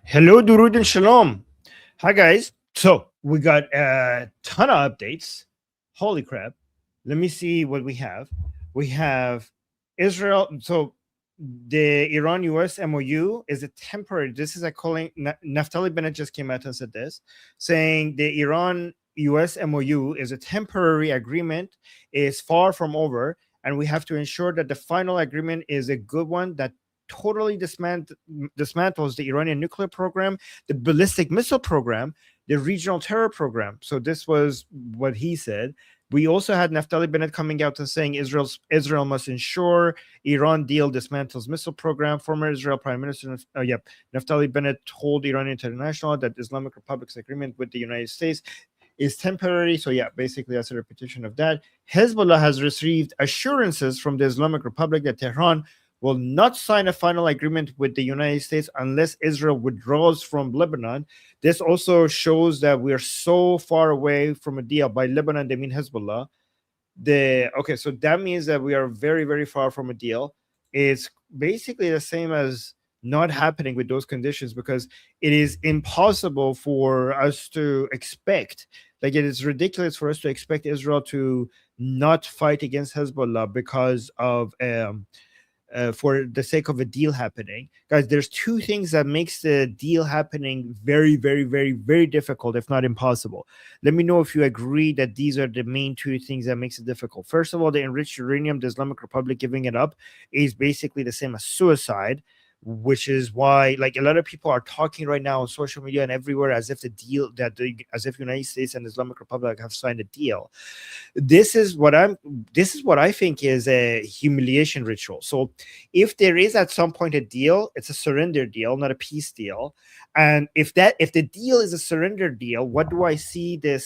Hello, Durud and Shalom. Hi, guys. So, we got a ton of updates. Holy crap. Let me see what we have. We have Israel. So, the Iran US MOU is a temporary. This is a calling. Naftali Bennett just came out and said this, saying the Iran US MOU is a temporary agreement, is far from over, and we have to ensure that the final agreement is a good one that totally dismantles the Iranian nuclear program, the ballistic missile program, the regional terror program. So this was what he said. We also had Naftali Bennett coming out and saying Israel must ensure Iran deal dismantles missile program. Former Israel Prime Minister Naftali Bennett told Iran International that Islamic Republic's agreement with the United States is temporary. So yeah, basically that's a repetition of that. Hezbollah has received assurances from the Islamic Republic that Tehran will not sign a final agreement with the United States unless Israel withdraws from Lebanon. This also shows that we are so far away from a deal. By Lebanon, they mean Hezbollah. So that means that we are very, very far from a deal. It's basically the same as not happening with those conditions because it is impossible for us to expect, like it is ridiculous for us to expect Israel to not fight against Hezbollah because of for the sake of a deal happening. Guys, there's two things that makes the deal happening very, very, very, very difficult, if not impossible. Let me know if you agree that these are the main two things that makes it difficult. First of all, the enriched uranium, the Islamic Republic giving it up is basically the same as suicide, which is why like a lot of people are talking right now on social media and everywhere as if as if United States and Islamic Republic have signed a deal. This is what I think is a humiliation ritual. So if there is at some point a deal, it's a surrender deal, not a peace deal. And if the deal is a surrender deal, what do I see the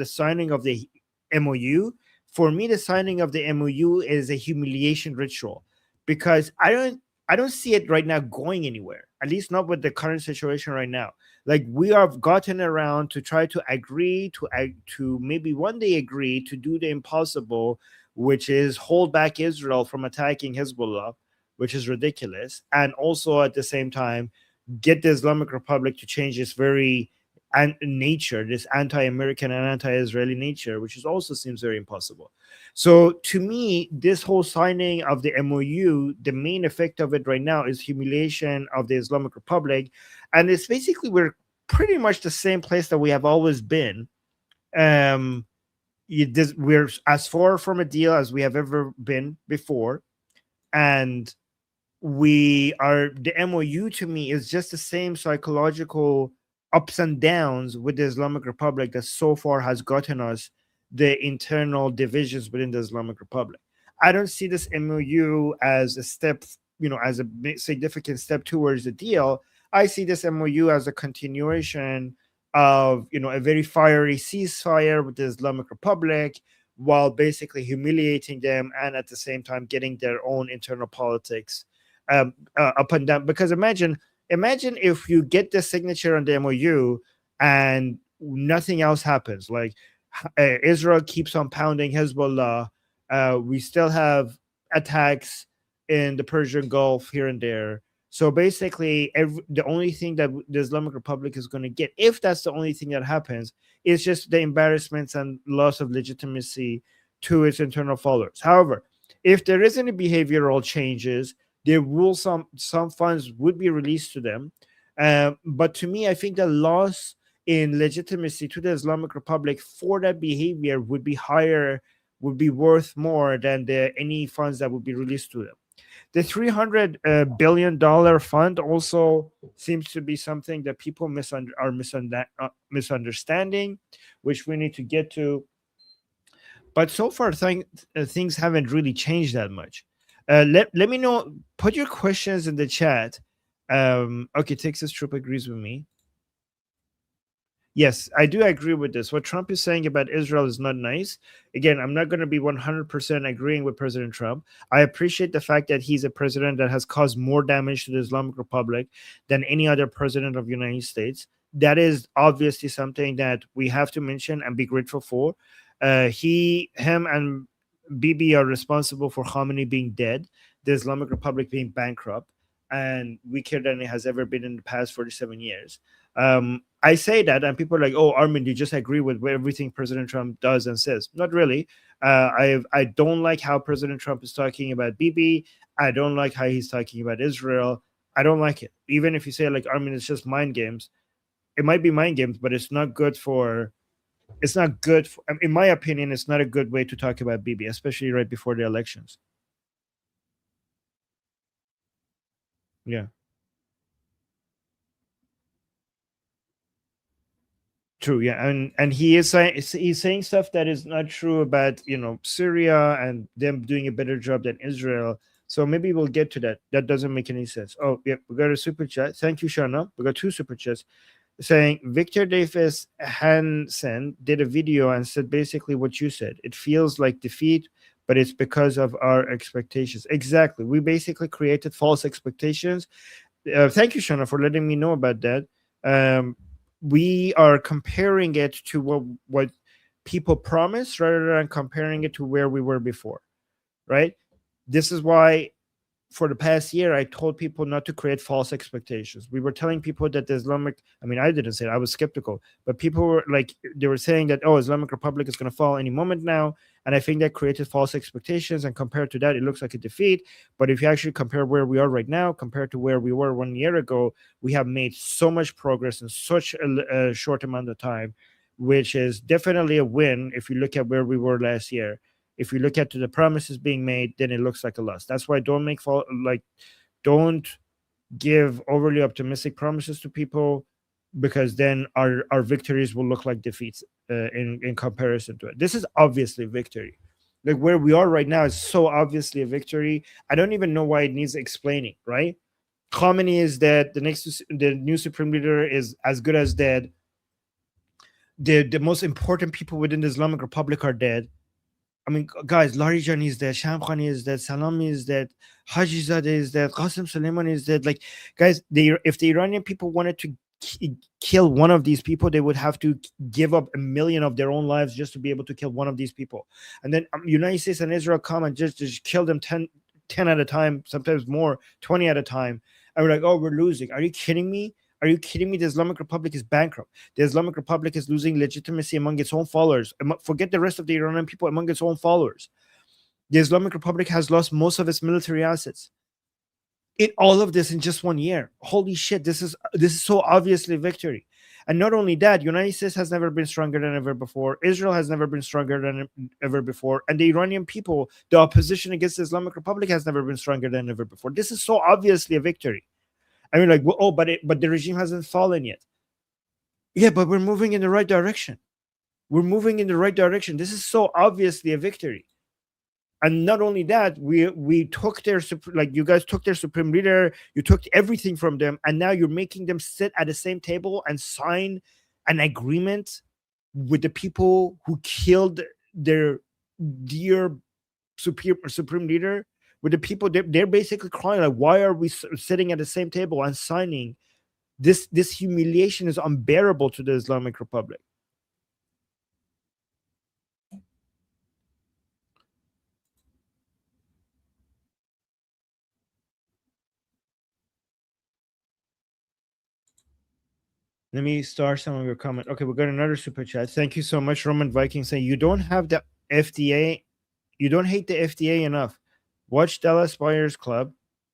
signing of the MOU? For me, the signing of the MOU is a humiliation ritual because I don't see it right now going anywhere, at least not with the current situation right now. Like we have gotten around to try to agree to maybe one day agree to do the impossible, which is hold back Israel from attacking Hezbollah, which is ridiculous, and also at the same time get the Islamic Republic to change its very nature, this anti-American and anti-Israeli nature, which is also seems very impossible. So to me, this whole signing of the MOU, the main effect of it right now is humiliation of the Islamic Republic, and it's basically we're pretty much the same place that we have always been. Um, we're as far from a deal as we have ever been before, and the MOU to me is just the same psychological ups and downs with the Islamic Republic that so far has gotten us the internal divisions within the Islamic Republic. I don't see this MOU as a step, as a significant step towards the deal. I see this MOU as a continuation of, a very fiery ceasefire with the Islamic Republic while basically humiliating them and at the same time getting their own internal politics up and down. Because imagine if you get the signature on the MOU and nothing else happens. Like Israel keeps on pounding Hezbollah. We still have attacks in the Persian Gulf here and there. So basically, the only thing that the Islamic Republic is going to get, if that's the only thing that happens, is just the embarrassments and loss of legitimacy to its internal followers. However, if there is any behavioral changes, there will some funds would be released to them. But to me, I think the loss in legitimacy to the Islamic Republic for that behavior would be higher, would be worth more than any funds that would be released to them. The $300 billion fund also seems to be something that people are misunderstanding, which we need to get to. But so far, things haven't really changed that much. Let me know. Put your questions in the chat. Okay, Texas Troop agrees with me. Yes, I do agree with this. What Trump is saying about Israel is not nice. Again, I'm not going to be 100% agreeing with President Trump. I appreciate the fact that he's a president that has caused more damage to the Islamic Republic than any other president of the United States. That is obviously something that we have to mention and be grateful for. Him, and Bibi are responsible for Khamenei being dead, the Islamic Republic being bankrupt. and weaker than it has ever been in the past 47 years. I say that, and people are like, "Oh, Armin, you just agree with everything President Trump does and says." Not really. I don't like how President Trump is talking about Bibi. I don't like how he's talking about Israel. I don't like it. Even if you say like Armin, it's just mind games. It might be mind games, but it's not good for. It's not good. For, in my opinion, it's not a good way to talk about Bibi, especially right before the elections. Yeah. True, yeah, and he is saying he's saying stuff that is not true about Syria and them doing a better job than Israel. So maybe we'll get to that. That doesn't make any sense. Oh, yeah, we got a super chat. Thank you, Shana. We got two super chats saying Victor Davis Hansen did a video and said basically what you said. It feels like defeat, but it's because of our expectations. Exactly. We basically created false expectations. Thank you, Shana, for letting me know about that. Um, we are comparing it to what people promise rather than comparing it to where we were before, right? This is why for the past year, I told people not to create false expectations. We were telling people that the Islamic, I mean, I didn't say it, I was skeptical, but people were like, they were saying that, oh, Islamic Republic is going to fall any moment now. And I think that created false expectations. And compared to that, it looks like a defeat. But if you actually compare where we are right now compared to where we were 1 year ago, we have made so much progress in such a short amount of time, which is definitely a win if you look at where we were last year. If you look at the promises being made, then it looks like a loss. That's why don't give overly optimistic promises to people, because then our victories will look like defeats in comparison to it. This is obviously victory. Like where we are right now is so obviously a victory. I don't even know why it needs explaining, right? Khamenei is dead. The new supreme leader is as good as dead. The most important people within the Islamic Republic are dead. I mean, guys, Larijani is dead, Shamkhani is dead, Salami is dead, Hajizadeh is dead, Qasem Soleimani is dead. Like, guys, if the Iranian people wanted to kill one of these people, they would have to give up 1 million of their own lives just to be able to kill one of these people. And then United States and Israel come and just kill them 10 at a time, sometimes more, 20 at a time. And we're like, oh, we're losing. Are you kidding me? Are you kidding me? The Islamic Republic is bankrupt. The Islamic Republic is losing legitimacy among its own followers. Forget the rest of the Iranian people, among its own followers. The Islamic Republic has lost most of its military assets. In all of this in just 1 year. Holy shit, this is so obviously victory. And not only that, United States has never been stronger than ever before. Israel has never been stronger than ever before. And the Iranian people, the opposition against the Islamic Republic, has never been stronger than ever before. This is so obviously a victory. I mean, like, well, oh, but the regime hasn't fallen yet. Yeah, but we're moving in the right direction. We're moving in the right direction. This is so obviously a victory. And not only that, we took their you guys took their supreme leader, you took everything from them, and now you're making them sit at the same table and sign an agreement with the people who killed their dear supreme leader. With the people, they're basically crying like, why are we sitting at the same table and signing this humiliation is unbearable to the Islamic Republic. Let me start some of your comment. Okay, we got another super chat. Thank you so much, Roman Viking, saying you don't have the FDA, you don't hate the FDA enough. Watch Dallas Buyers Club,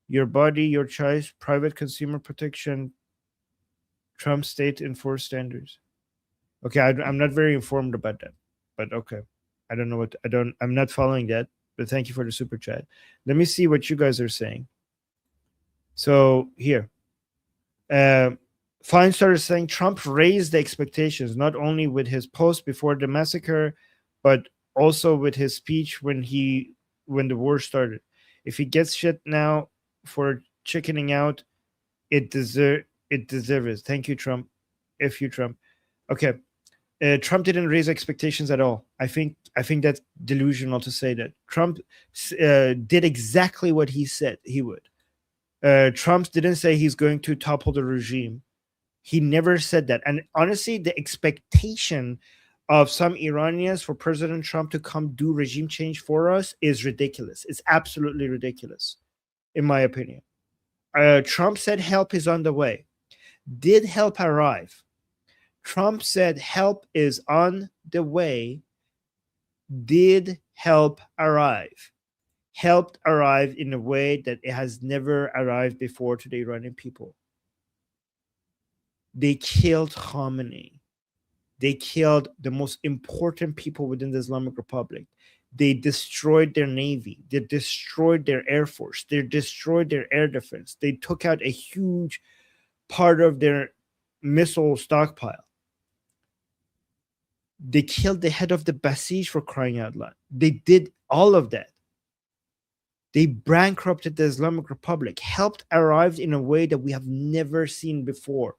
Your Body, Your Choice, Private Consumer Protection, Trump State Enforced Standards. Okay, I'm not very informed about that, but okay. I don't know what I'm not following that, but thank you for the super chat. Let me see what you guys are saying. So here, Fine started saying Trump raised the expectations not only with his post before the massacre, but also with his speech when the war started. If he gets shit now for chickening out, it deserves. Thank you, Trump. If you Trump, okay. Trump didn't raise expectations at all. I think that's delusional to say that. Trump did exactly what he said he would. Trump didn't say he's going to topple the regime. He never said that. And honestly, the expectation of some Iranians for President Trump to come do regime change for us is ridiculous. It's absolutely ridiculous, in my opinion. Trump said help is on the way. Did help arrive? Trump said help is on the way. Did help arrive? Helped arrive in a way that it has never arrived before to the Iranian people. They killed Khamenei. They killed the most important people within the Islamic Republic. They destroyed their navy. They destroyed their air force. They destroyed their air defense. They took out a huge part of their missile stockpile. They killed the head of the Basij, for crying out loud. They did all of that. They bankrupted the Islamic Republic, helped arrive in a way that we have never seen before.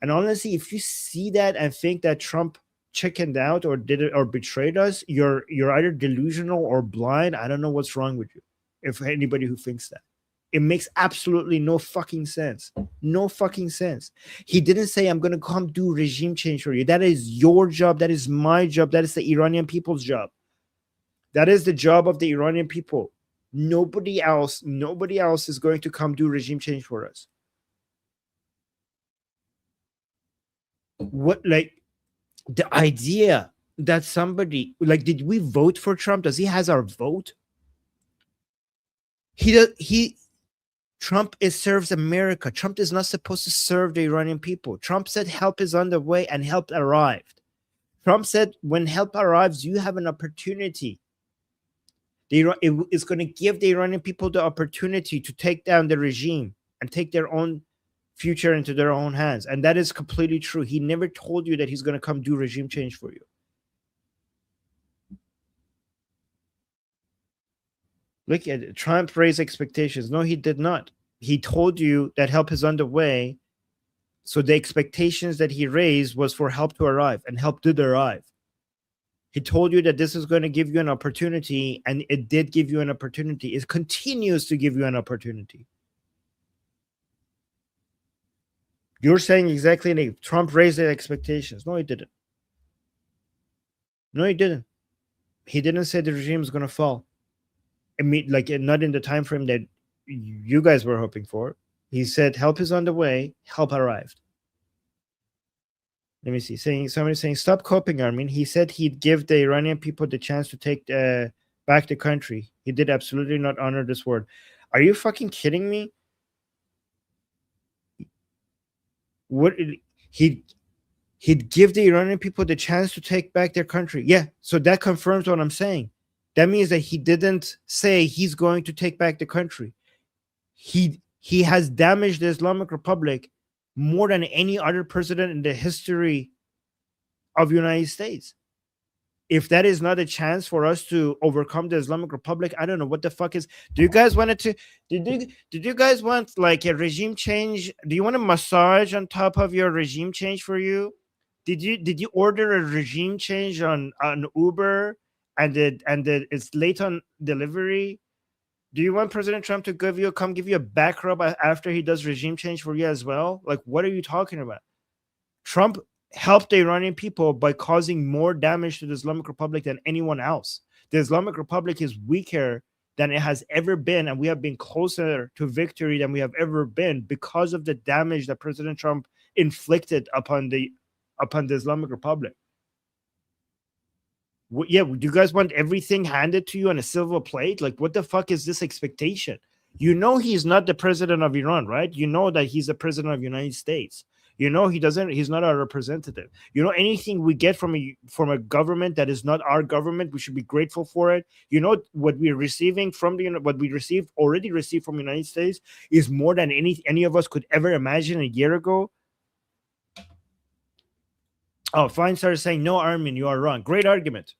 And honestly, if you see that and think that Trump chickened out or did it or betrayed us, you're either delusional or blind. I don't know what's wrong with you. If anybody who thinks that. It makes absolutely no fucking sense. No fucking sense. He didn't say, I'm going to come do regime change for you. That is your job. That is my job. That is the Iranian people's job. That is the job of the Iranian people. Nobody else is going to come do regime change for us. What, like, the idea that somebody, like, did we vote for Trump? Does he has our vote? Trump serves America. Trump is not supposed to serve the Iranian people. Trump said help is on the way and help arrived. Trump said when help arrives, you have an opportunity. It's going to give the Iranian people the opportunity to take down the regime and take their own future into their own hands. And that is completely true. He never told you that he's going to come do regime change for you. Look at it. Trump raised expectations. No, he did not. He told you that help is on the way. So the expectations that he raised was for help to arrive, and help did arrive. He told you that this is going to give you an opportunity, and it did give you an opportunity. It continues to give you an opportunity. You're saying exactly like Trump raised the expectations. No, he didn't. No, he didn't. He didn't say the regime is going to fall. I mean, like, not in the time frame that you guys were hoping for. He said help is on the way. Help arrived. Let me see. Somebody saying stop coping, Armin. He said he'd give the Iranian people the chance to take back the country. He did absolutely not honor this word. Are you fucking kidding me? What he'd give the Iranian people the chance to take back their country. Yeah, so that confirms what I'm saying. That means that he didn't say he's going to take back the country. He has damaged the Islamic Republic more than any other president in the history of the United States. If that is not a chance for us to overcome the Islamic Republic, I don't know what the fuck is. Do you guys want it to? Did you guys want like a regime change? Do you want a massage on top of your regime change for you? Did you order a regime change on Uber and it's late on delivery? Do you want President Trump to give you a back rub after he does regime change for you as well? Like, what are you talking about? Trump helped the Iranian people by causing more damage to the Islamic Republic than anyone else. The Islamic Republic is weaker than it has ever been, and we have been closer to victory than we have ever been because of the damage that President Trump inflicted upon the Islamic Republic. Yeah, do you guys want everything handed to you on a silver plate? Like, what the fuck is this expectation? You know he's not the president of Iran, right? You know that he's the president of the United States. You know he's not our representative. You know, anything we get from a government that is not our government, we should be grateful for it. You know, what we're receiving from what we already received from the United States is more than any of us could ever imagine a year ago. Oh, Fine started saying, no, Armin, you are wrong. Great argument.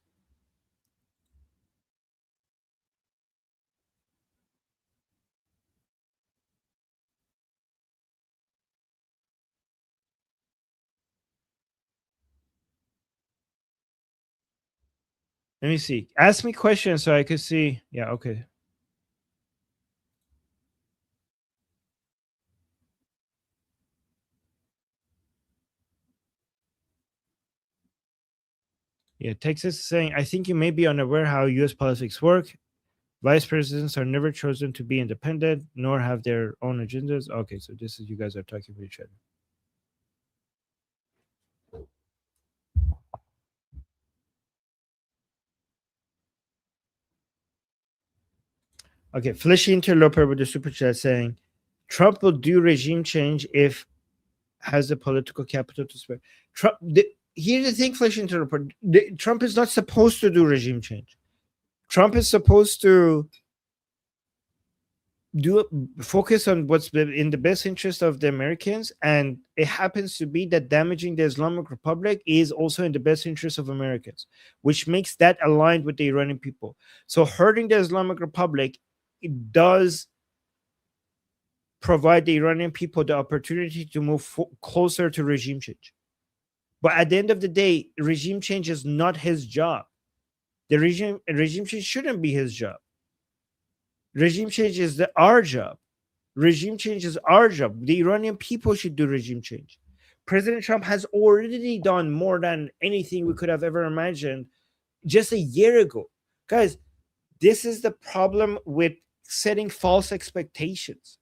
Let me see. Ask me questions so I could see. Yeah, okay. Yeah, Texas is saying, I think you may be unaware how US politics work. Vice presidents are never chosen to be independent, nor have their own agendas. Okay, so this is you guys are talking with each other. Okay, Felicia Interloper with the super chat saying, Trump will do regime change if has the political capital to spare. Trump. Here's the thing, Felicia Interloper. Trump is not supposed to do regime change. Trump is supposed to do focus on what's in the best interest of the Americans, and it happens to be that damaging the Islamic Republic is also in the best interest of Americans, which makes that aligned with the Iranian people. So hurting the Islamic Republic, it does provide the Iranian people the opportunity to move closer to regime change. But at the end of the day, regime change is not his job. The regime change shouldn't be his job. Regime change is our job. Regime change is our job. The Iranian people should do regime change. President Trump has already done more than anything we could have ever imagined just a year ago. Guys, this is the problem with setting false expectations,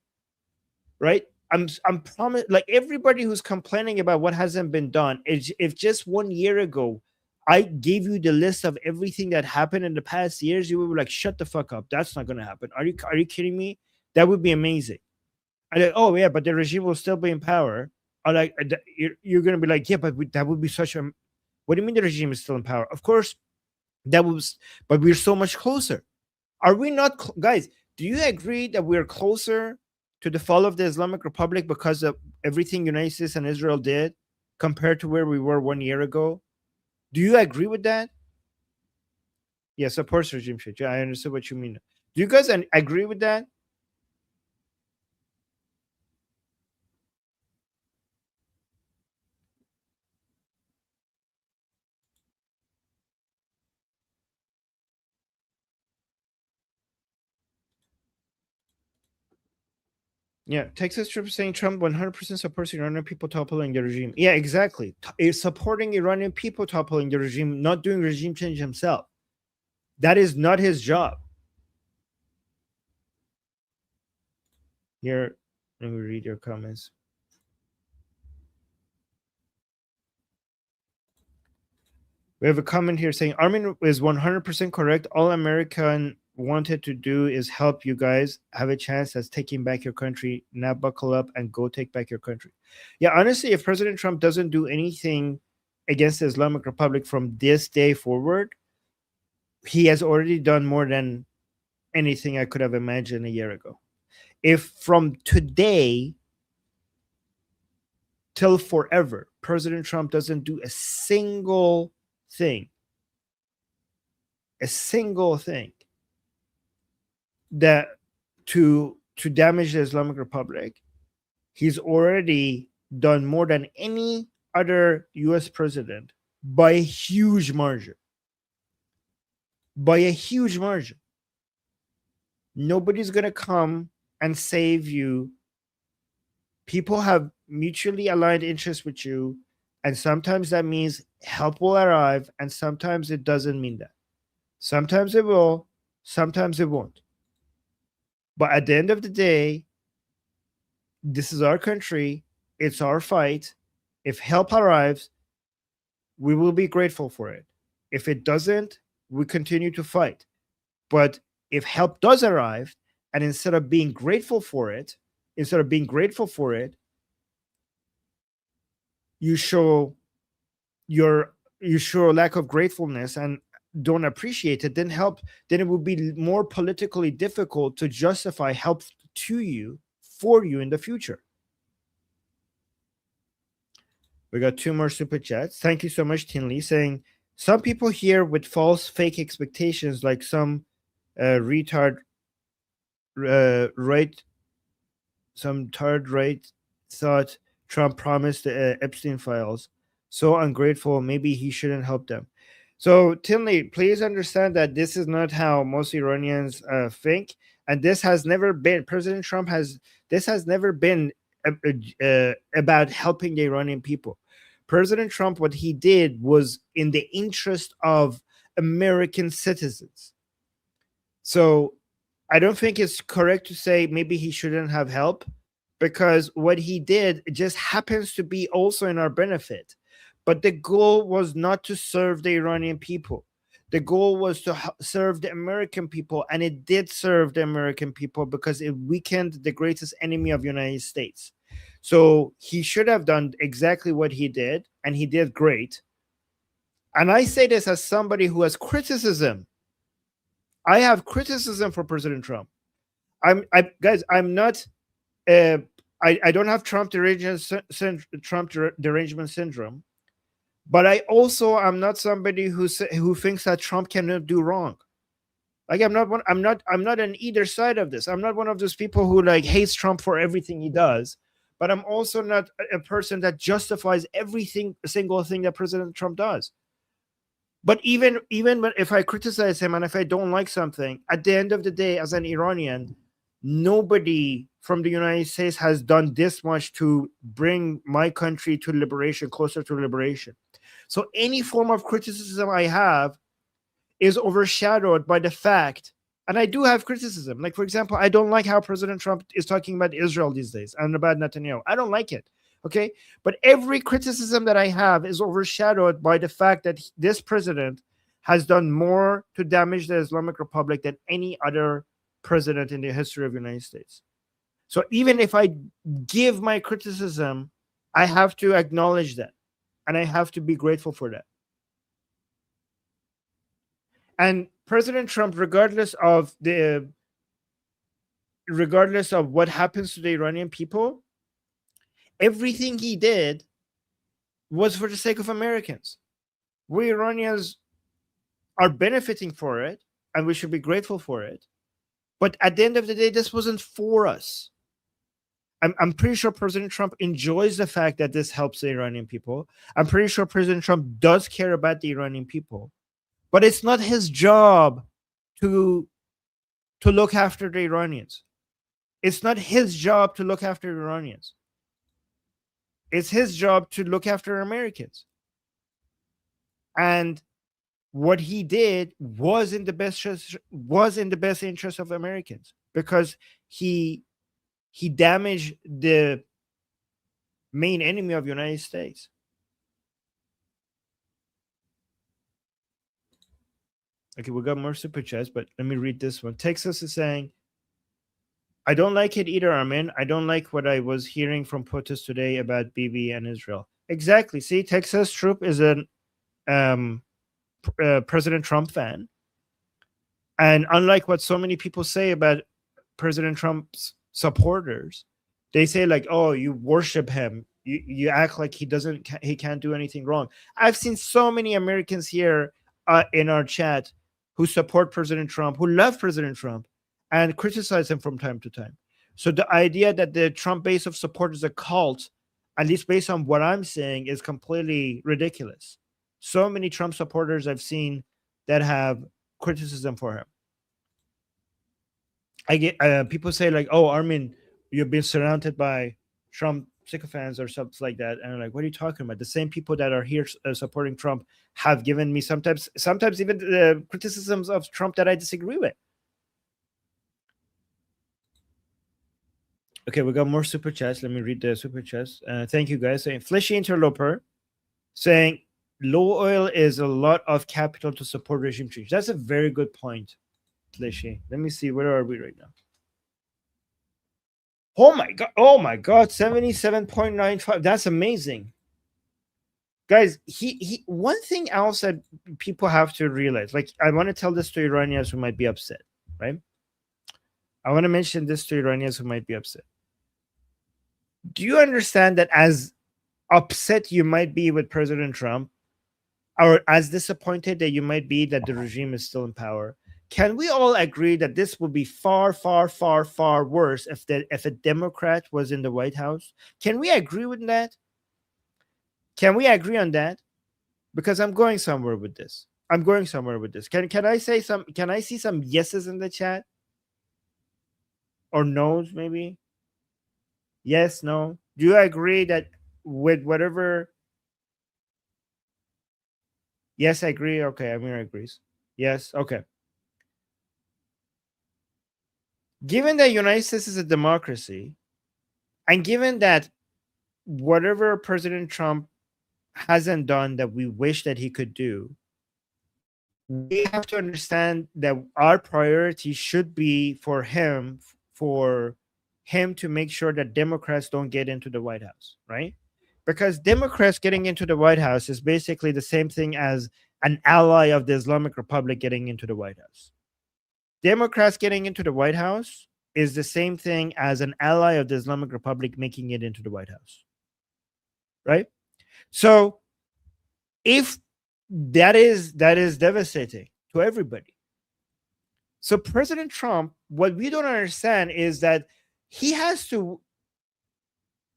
right? I'm promised, like everybody who's complaining about what hasn't been done, if just 1 year ago I gave you the list of everything that happened in the past years, you would be like, shut the fuck up. That's not gonna happen. Are you kidding me? That would be amazing. And like, oh yeah, but the regime will still be in power. Or like you're gonna be like, yeah, but that would be such a. What do you mean the regime is still in power? Of course, that was, but we're so much closer. Are we not, guys? Do you agree that we're closer to the fall of the Islamic Republic because of everything United States and Israel did compared to where we were 1 year ago? Do you agree with that? Yeah, supports regime change. Yeah, I understood what you mean. Do you guys agree with that? Yeah, Texas troops saying Trump 100% supports Iranian people toppling the regime. Yeah, exactly. Is supporting Iranian people toppling the regime, not doing regime change himself. That is not his job. Here, let me read your comments. We have a comment here saying Armin is 100% correct. All American wanted to do is help you guys have a chance at taking back your country. Now buckle up and go take back your country. Yeah, honestly, if President Trump doesn't do anything against the Islamic Republic from this day forward, he has already done more than anything I could have imagined a year ago. If from today till forever, President Trump doesn't do a single thing that to damage the Islamic Republic, he's already done more than any other US president by a huge margin. By a huge margin. Nobody's going to come and save you. People have mutually aligned interests with you, and sometimes that means help will arrive, and sometimes it doesn't mean that. Sometimes it will, sometimes it won't. But at the end of the day, this is our country. It's our fight. If help arrives, we will be grateful for it. If it doesn't, we continue to fight. But if help does arrive, and instead of being grateful for it, you show you show a lack of gratefulness and don't appreciate it, then it will be more politically difficult to justify help to you for you in the future. We got 2 more super chats. Thank you so much, Tinley, saying some people here with false fake expectations, like some retard right, some third right thought Trump promised the Epstein files. So ungrateful. Maybe he shouldn't help them. So, Tinley, please understand that this is not how most Iranians think, and this has never been. President Trump this has never been about helping the Iranian people. President Trump, what he did was in the interest of American citizens. So I don't think it's correct to say maybe he shouldn't have help, because what he did just happens to be also in our benefit. But the goal was not to serve the Iranian people. The goal was to serve the American people, and it did serve the American people because it weakened the greatest enemy of the United States. So he should have done exactly what he did, and he did great. And I say this as somebody who has criticism. I have criticism for President Trump. Guys, I'm not. Uh, I don't have Trump derangement syndrome, but I also am not somebody who thinks that Trump cannot do wrong. Like I'm not on either side of this. I'm not one of those people who like hates Trump for everything he does, but I'm also not a person that justifies everything single thing that President Trump does. But even if I criticize him and if I don't like something, at the end of the day, as an Iranian, nobody from the United States has done this much to bring my country to liberation, closer to liberation. So any form of criticism I have is overshadowed by the fact, and I do have criticism. Like, for example, I don't like how President Trump is talking about Israel these days and about Netanyahu. I don't like it. Okay. But every criticism that I have is overshadowed by the fact that this president has done more to damage the Islamic Republic than any other president in the history of the United States. So even if I give my criticism, I have to acknowledge that, and I have to be grateful for that. And President Trump, regardless of what happens to the Iranian people, everything he did was for the sake of Americans. We Iranians are benefiting for it, and we should be grateful for it. But at the end of the day, this wasn't for us. I'm pretty sure President Trump enjoys the fact that this helps the Iranian people. I'm pretty sure President Trump does care about the Iranian people. But it's not his job to look after the Iranians. It's not his job to look after Iranians. It's his job to look after Americans. And what he did was in the best interest of Americans, because he damaged the main enemy of the United States. Okay, we got more super chats, but let me read this one. Texas is saying, I don't like it either, Armin. I don't like what I was hearing from protests today about Bibi and Israel. Exactly. See, Texas Troop is an President Trump fan. And unlike what so many people say about President Trump's supporters, they say like, oh, you worship him. You act like he can't do anything wrong. I've seen so many Americans here in our chat who support President Trump, who love President Trump, and criticize him from time to time. So the idea that the Trump base of support is a cult, at least based on what I'm saying, is completely ridiculous. So many Trump supporters I've seen that have criticism for him. I get people say like, "Oh, Armin, you've been surrounded by Trump sycophants or something like that," and I'm like, "What are you talking about?" The same people that are here supporting Trump have given me sometimes even criticisms of Trump that I disagree with. Okay, we got more super chats. Let me read the super chats. Thank you guys. Saying Fleshy Interloper saying low oil is a lot of capital to support regime change. That's a very good point, Fleshy. Let me see, where are we right now? Oh my god, 77.95. That's amazing. Guys, he one thing else that people have to realize, like I want to tell this to Iranians who might be upset, right? I want to mention this to Iranians who might be upset. Do you understand that as upset you might be with President Trump, or as disappointed that you might be that the regime is still in power, can we all agree that this would be far, far, far, far worse if a Democrat was in the White House? Can we agree with that? Can we agree on that? Because I'm going somewhere with this. Can I say some? Can I see some yeses in the chat or no's? Maybe yes, no. Do you agree that with whatever? Yes, I agree. Okay, Amir agrees. Yes. Okay. Given that United States is a democracy, and given that whatever President Trump hasn't done that we wish that he could do, we have to understand that our priority should be for him to make sure that Democrats don't get into the White House, right? Because Democrats getting into the White House is basically the same thing as an ally of the Islamic Republic getting into the White House. Democrats getting into the White House is the same thing as an ally of the Islamic Republic making it into the White House, right? So if that is devastating to everybody. So President Trump, what we don't understand is that he has to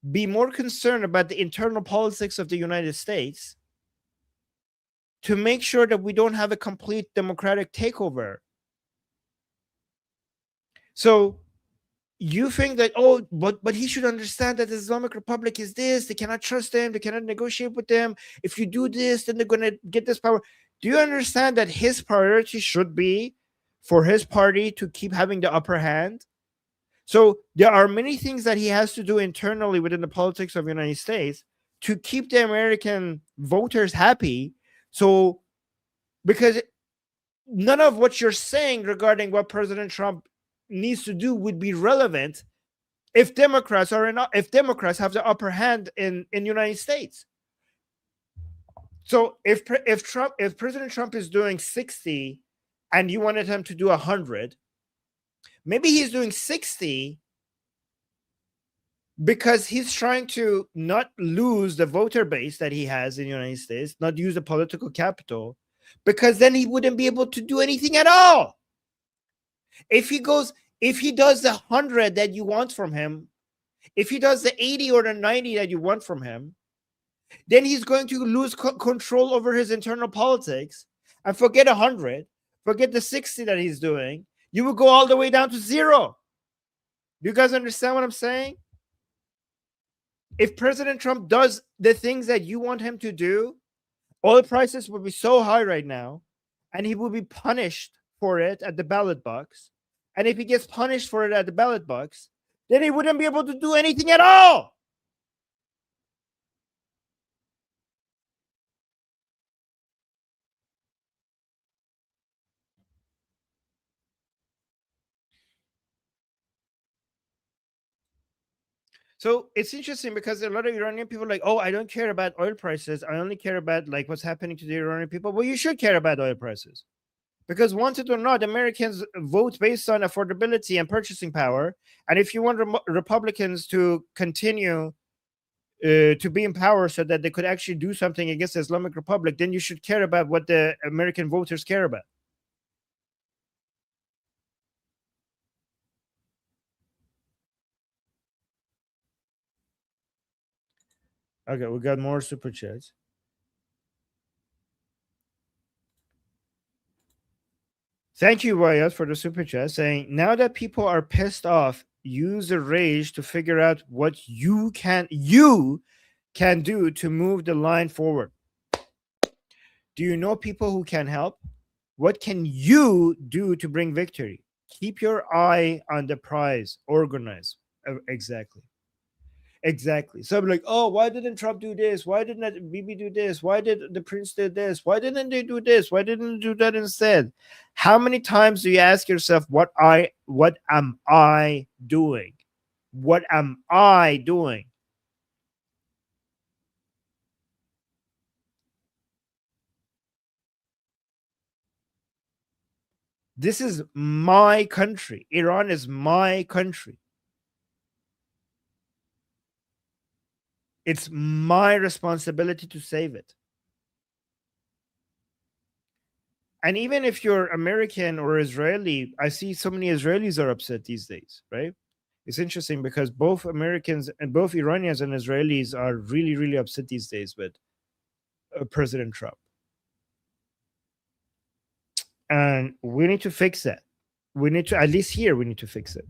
be more concerned about the internal politics of the United States to make sure that we don't have a complete democratic takeover. So you think that, oh, but he should understand that the Islamic Republic is this, they cannot trust them, they cannot negotiate with them. If you do this, then they're gonna get this power. Do you understand that his priority should be for his party to keep having the upper hand? So there are many things that he has to do internally within the politics of the United States to keep the American voters happy. So because none of what you're saying regarding what President Trump needs to do would be relevant if Democrats have the upper hand in the United States. So if President Trump is doing 60 and you wanted him to do 100, maybe he's doing 60 because he's trying to not lose the voter base that he has in the United States, not use the political capital, because then he wouldn't be able to do anything at all. If he does the 100 that you want from him, if he does the 80 or the 90 that you want from him, then he's going to lose control over his internal politics and forget 100, forget the 60 that he's doing. You will go all the way down to 0. Do you guys understand what I'm saying? If President Trump does the things that you want him to do, oil prices will be so high right now, and he will be punished for it at the ballot box. And if he gets punished for it at the ballot box, then he wouldn't be able to do anything at all. So it's interesting because a lot of Iranian people are like, oh, I don't care about oil prices. I only care about like what's happening to the Iranian people. Well, you should care about oil prices. Because wanted or not, Americans vote based on affordability and purchasing power. And if you want Republicans to continue to be in power so that they could actually do something against the Islamic Republic, then you should care about what the American voters care about. Okay, we got more super chats. Thank you, Wyatt, for the super chat saying, now that people are pissed off, use the rage to figure out what you can do to move the line forward. Do you know people who can help? What can you do to bring victory? Keep your eye on the prize. Organize. Exactly. Exactly. So I'm like, oh, why didn't Trump do this? Why didn't Bibi do this? Why did the prince do this? Why didn't they do this? Why didn't they do that instead? How many times do you ask yourself, what am I doing? What am I doing? This is my country. Iran is my country. It's my responsibility to save it. And even if you're American or Israeli, I see so many Israelis are upset these days, right? It's interesting because both Americans and both Iranians and Israelis are really, really upset these days with President Trump. And we need to fix that. We need to, at least here, we need to fix it.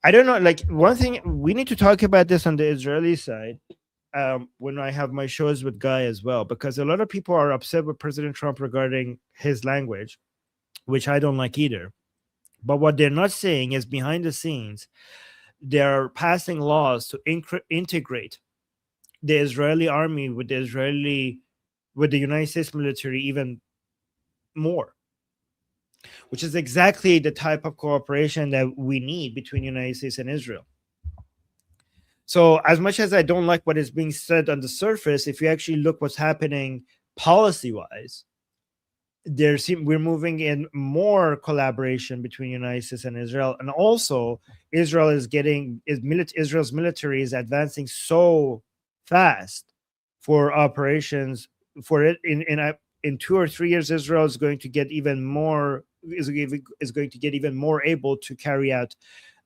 I don't know. Like, one thing, we need to talk about this on the Israeli side when I have my shows with Guy as well, because a lot of people are upset with President Trump regarding his language. which I don't like either. But what they're not saying is behind the scenes, they're passing laws to integrate the Israeli army with the United States military even more, which is exactly the type of cooperation that we need between United States and Israel. So as much as I don't like what is being said on the surface, if you actually look what's happening policy wise, we're moving in more collaboration between United States and Israel, and also Israel's military is advancing so fast for operations for it in 2 or 3 years. Israel is going to get even more is going to get even more able to carry out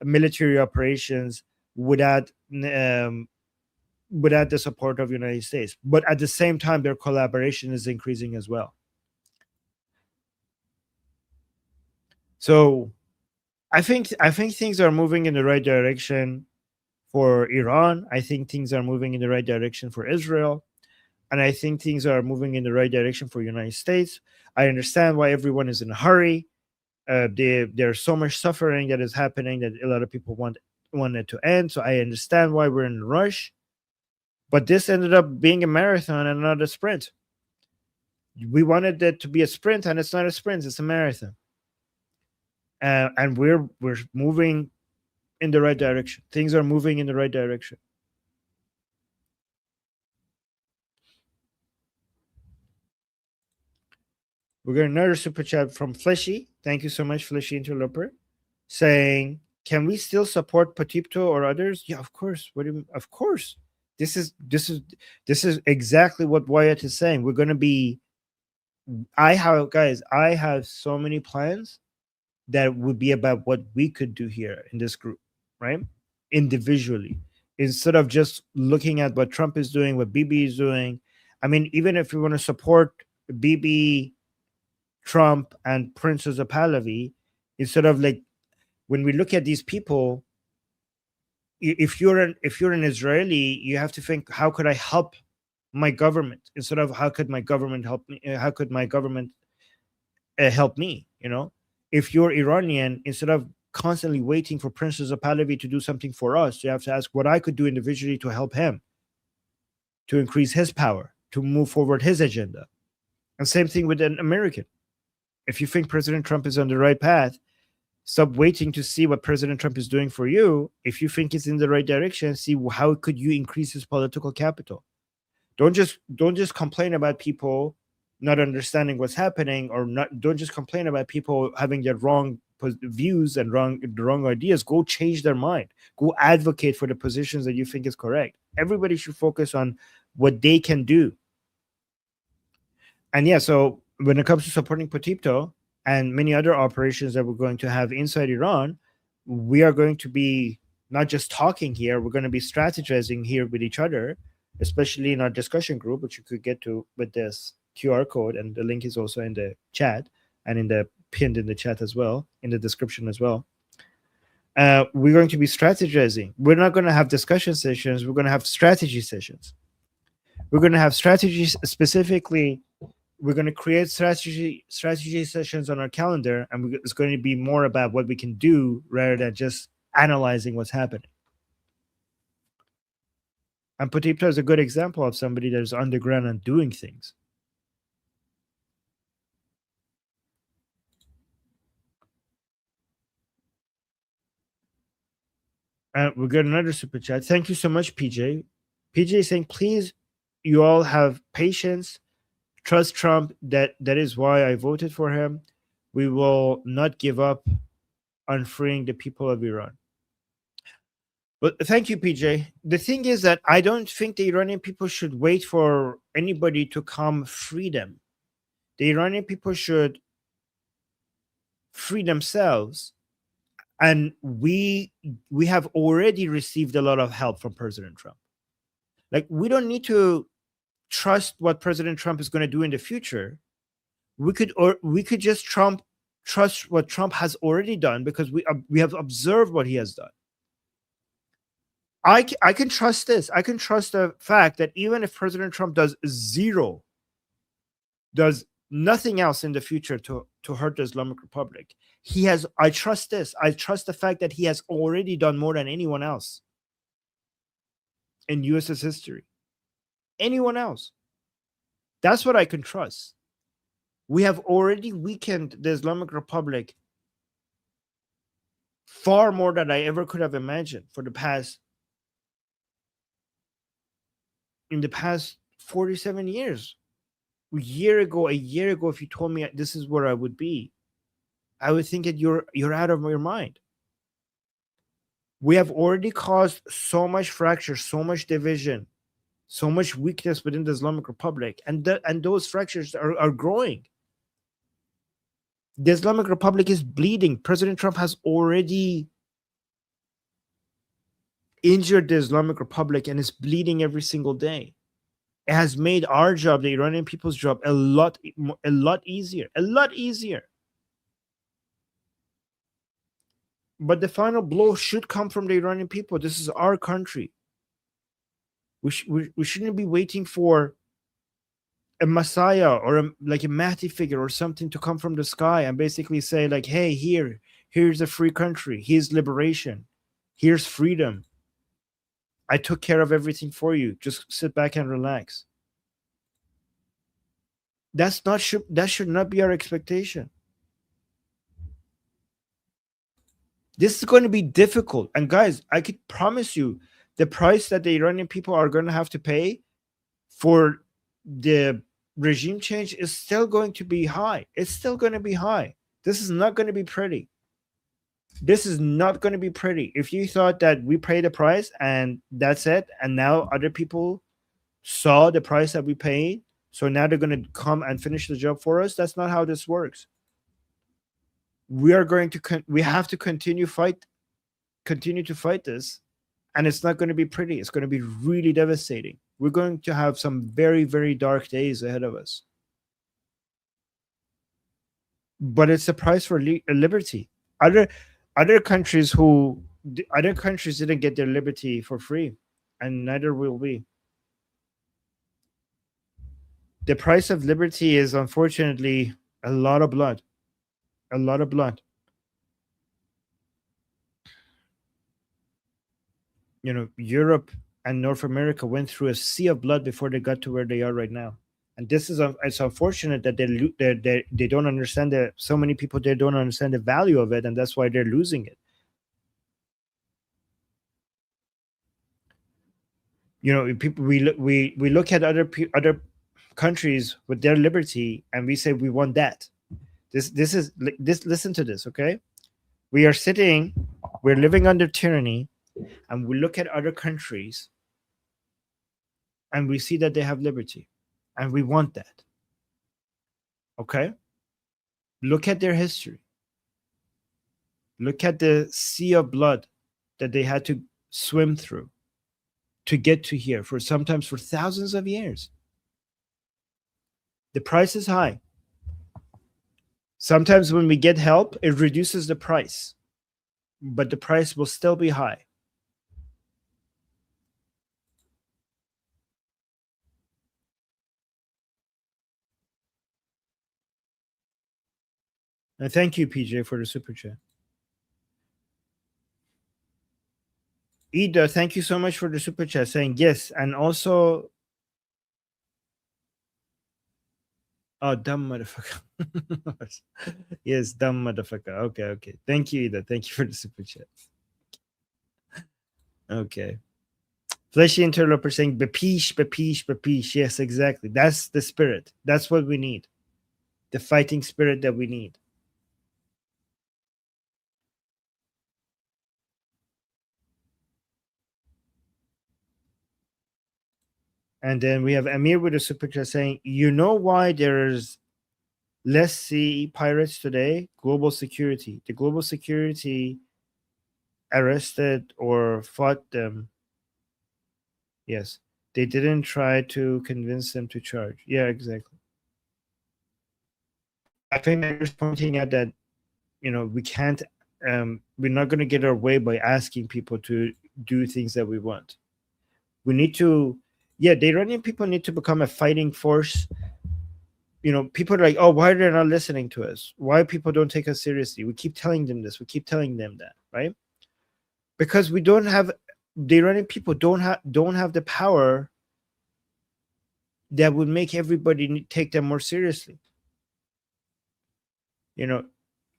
military operations without without the support of United States. But at the same time, their collaboration is increasing as well. So I think things are moving in the right direction for Iran. I think things are moving in the right direction for Israel, and I think things are moving in the right direction for United States. I understand why everyone is in a hurry. There's so much suffering that is happening that a lot of people want it to end. So I understand why we're in a rush. But this ended up being a marathon and not a sprint. We wanted it to be a sprint, and it's not a sprint; it's a marathon. And we're moving in the right direction. Things are moving in the right direction. We got another super chat from Fleshy. Thank you so much, Fleshy Interloper, saying, "Can we still support Potipto or others?" Yeah, of course. What do you mean? Of course. This is exactly what Wyatt is saying. We're going to be. I have so many plans that would be about what we could do here in this group, right? Individually, instead of just looking at what Trump is doing, what Bibi is doing. I mean, even if we want to support Bibi, Trump, and Princess of Pahlavi, instead of like when we look at these people, if you're an Israeli, you have to think, how could I help my government instead of how could my government help me? How could my government help me? If you're Iranian, instead of constantly waiting for Princess of Pahlavi to do something for us, you have to ask what I could do individually to help him, to increase his power, to move forward his agenda. And same thing with an American. If you think President Trump is on the right path, stop waiting to see what President Trump is doing for you. If you think it's in the right direction, see how could you increase his political capital. Don't just complain about people not understanding what's happening, or not. Don't just complain about people having their wrong views and the wrong ideas. Go change their mind. Go advocate for the positions that you think is correct. Everybody should focus on what they can do. And yeah, so when it comes to supporting Potipto and many other operations that we're going to have inside Iran, we are going to be not just talking here, we're going to be strategizing here with each other, especially in our discussion group, which you could get to with this QR code. And the link is also in the chat and pinned in the chat as well, in the description as well. We're going to be strategizing. We're not going to have discussion sessions. We're going to have strategy sessions. We're going to have strategies specifically. We're going to create strategy sessions on our calendar, and it's going to be more about what we can do rather than just analyzing what's happening. And Potipto is a good example of somebody that is on the ground and doing things. We got another super chat. Thank you so much, PJ. PJ is saying, please, you all have patience. Trust Trump. That is why I voted for him. We will not give up on freeing the people of Iran. But thank you, PJ. The thing is that I don't think the Iranian people should wait for anybody to come free them. The Iranian people should free themselves. And we have already received a lot of help from President Trump. Like, we don't need to trust what President Trump is going to do in the future. We could just trust what Trump has already done, because we have observed what he has done. I can trust this. I can trust the fact that even if President Trump does nothing else in the future to hurt the Islamic Republic. He has, I trust this. I trust the fact that he has already done more than anyone else in US's history. Anyone else. That's what I can trust. We have already weakened the Islamic Republic far more than I ever could have imagined for the past, in the past 47 years. A year ago, if you told me this is where I would be, I would think that you're out of your mind. We have already caused so much fracture, so much division, so much weakness within the Islamic Republic, and those fractures are growing. The Islamic Republic is bleeding. President Trump has already injured the Islamic Republic and is bleeding every single day. It has made our job, the Iranian people's job, a lot easier. But the final blow should come from the Iranian people. This is our country. We shouldn't be waiting for a messiah or like a Mahdi figure or something to come from the sky and basically say like, hey, here's a free country. Here's liberation. Here's freedom. I took care of everything for you. Just sit back and relax. That should not be our expectation. This is going to be difficult. And guys, I could promise you the price that the Iranian people are going to have to pay for the regime change is still going to be high. It's still going to be high. This is not going to be pretty. This is not going to be pretty. If you thought that we paid the price and that's it, and now other people saw the price that we paid, so now they're going to come and finish the job for us, that's not how this works. We are going to we have to continue to fight this, and it's not going to be pretty. It's going to be really devastating. We're going to have some very, very dark days ahead of us. But it's the price for liberty. Other countries didn't get their liberty for free, and neither will we. The price of liberty is unfortunately a lot of blood. A lot of blood. You know, Europe and North America went through a sea of blood before they got to where they are right now. And this is it's unfortunate that they don't understand that. So many people they don't understand the value of it, and that's why they're losing it. You know, people we look at other countries with their liberty, and we say we want that. This listen to this, okay? We're living under tyranny, and we look at other countries and we see that they have liberty, and we want that. Okay? Look at their history. Look at the sea of blood that they had to swim through to get to here, for sometimes for thousands of years. The price is high. Sometimes when we get help, it reduces the price, but the price will still be high. And thank you, PJ, for the super chat. Ida, thank you so much for the super chat saying yes. And also, oh, dumb motherfucker. Yes, dumb motherfucker. Okay. Thank you, Ida. Thank you for the super chat. Okay. Fleshy interloper saying bepeesh. Yes, exactly. That's the spirit. That's what we need. The fighting spirit that we need. And then we have Amir with a super chat saying, you know why there's less sea pirates today? Global security. The global security arrested or fought them. Yes. They didn't try to convince them to charge. Yeah, exactly. I think they're just pointing out that, you know, we can't, we're not going to get our way by asking people to do things that we want. We need to, the Iranian people need to become a fighting force people are like, oh, why are they not listening to us? Why people don't take us seriously? We keep telling them this, we keep telling them that, right? Because we don't have the Iranian people don't have the power that would make everybody take them more seriously. You know,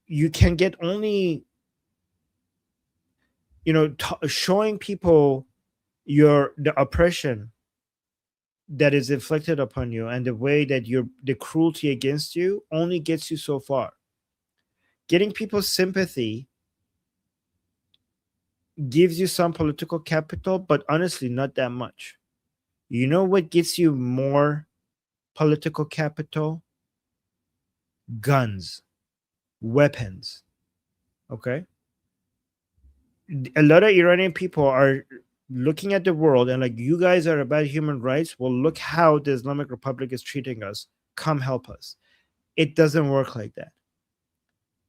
you can get only showing people the oppression that is inflicted upon you and the way that the cruelty against you only gets you so far. Getting people's sympathy gives you some political capital, but honestly, not that much. You know what gets you more political capital? Guns, weapons. Okay. A lot of Iranian people are looking at the world and like, you guys are about human rights. Well, look how the Islamic Republic is treating us. Come help us. It doesn't work like that.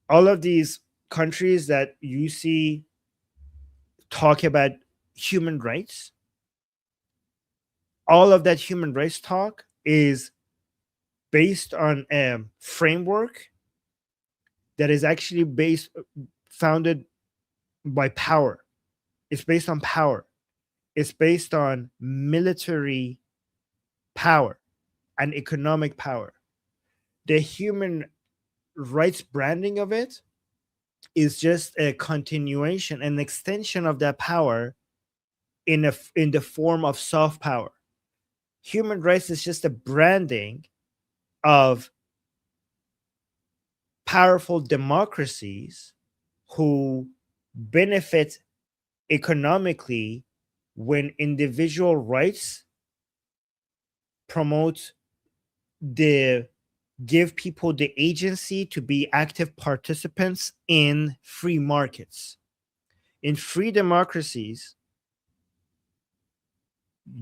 All of these countries that you see talk about human rights, all of that human rights talk is based on a framework that is actually founded by power. It's based on power. It's based on military power and economic power. The human rights branding of it is just a continuation, an extension of that power in the form of soft power. Human rights is just a branding of powerful democracies who benefit economically when individual rights promote give people the agency to be active participants in free markets. In free democracies,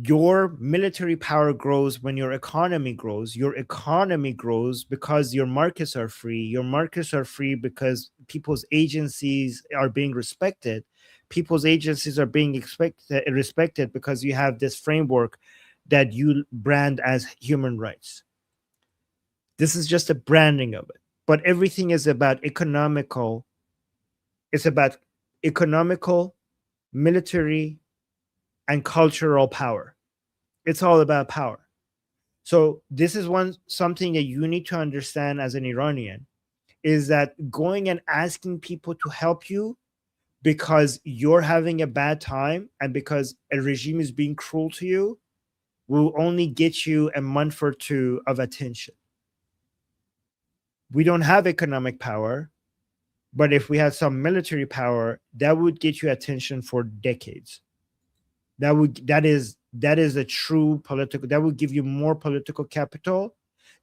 your military power grows when your economy grows. Your economy grows because your markets are free. Your markets are free because people's agencies are being respected. People's agencies are being respected because you have this framework that you brand as human rights. This is just a branding of it. But everything is about economical. It's about economical, military, and cultural power. It's all about power. So this is something that you need to understand as an Iranian, is that going and asking people to help you because you're having a bad time and because a regime is being cruel to you will only get you a month or two of attention. We don't have economic power, but if we had some military power, that would get you attention for decades. That is a true political, that would give you more political capital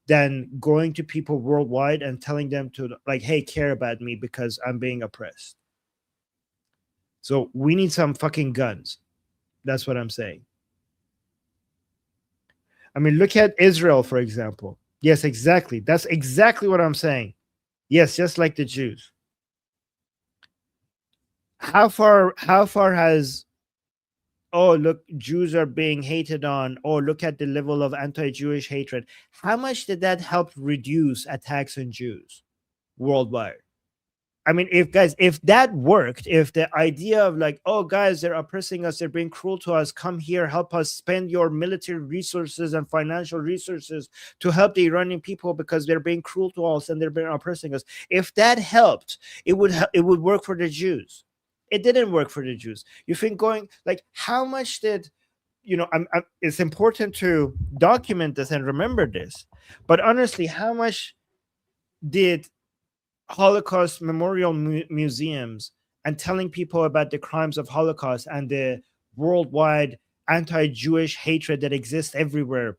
than going to people worldwide and telling them to like, hey, care about me because I'm being oppressed. So we need some fucking guns. That's what I'm saying. I mean, look at Israel, for example. Yes, exactly. That's exactly what I'm saying. Yes, just like the Jews. How far has, oh, look, Jews are being hated on, oh, look at the level of anti-Jewish hatred. How much did that help reduce attacks on Jews worldwide? I mean, if that worked, if the idea of like, oh, guys, they're oppressing us, they're being cruel to us, come here, help us, spend your military resources and financial resources to help the Iranian people because they're being cruel to us and they're being oppressing us. If that helped, it would work for the Jews. It didn't work for the Jews. You think going like, how much did it's important to document this and remember this, but honestly, how much did Holocaust memorial museums and telling people about the crimes of Holocaust and the worldwide anti-Jewish hatred that exists everywhere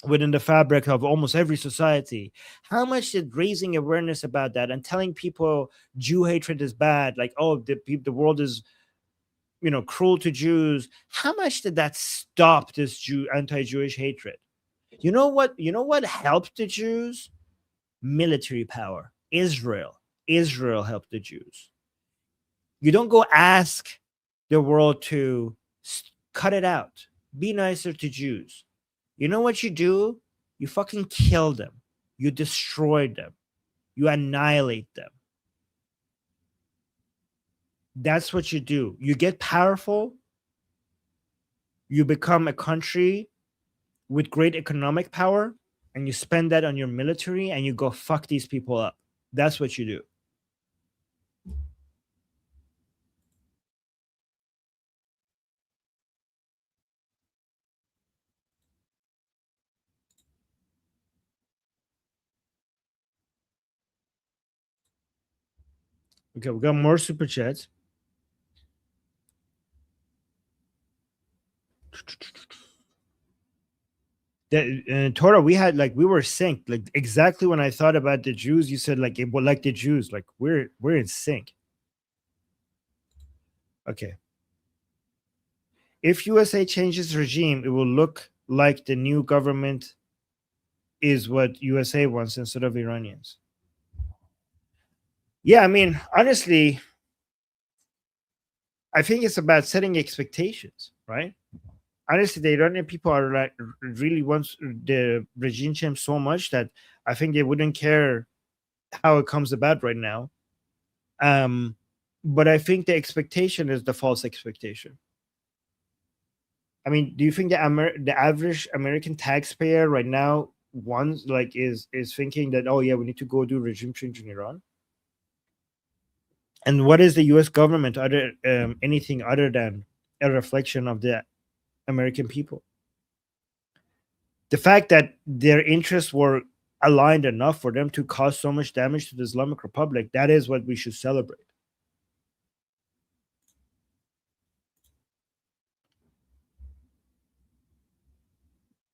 within the fabric of almost every society, how much did raising awareness about that and telling people Jew hatred is bad, like, oh, the world is cruel to Jews, how much did that stop this anti-Jewish hatred? You know what helped the Jews? Military power. Israel helped the Jews. You don't go ask the world to cut it out. Be nicer to Jews. You know what you do? You fucking kill them. You destroy them. You annihilate them. That's what you do. You get powerful. You become a country with great economic power, and you spend that on your military, and you go fuck these people up. That's what you do. Okay, we got more super chats. That Tora, we had like we were synced. Like exactly when I thought about the Jews, you said like it well, like the Jews. Like we're in sync. Okay. If USA changes regime, it will look like the new government is what USA wants instead of Iranians. Yeah, I mean, honestly, I think it's about setting expectations, right? Honestly, the Iranian people are like really wants the regime change so much that I think they wouldn't care how it comes about right now. Um, but I think the expectation is the false expectation. I mean, do you think the average American taxpayer right now wants like is thinking that, oh yeah, we need to go do regime change in Iran? And what is the U.S. government other anything other than a reflection of the American people? The fact that their interests were aligned enough for them to cause so much damage to the Islamic Republic, that is what we should celebrate.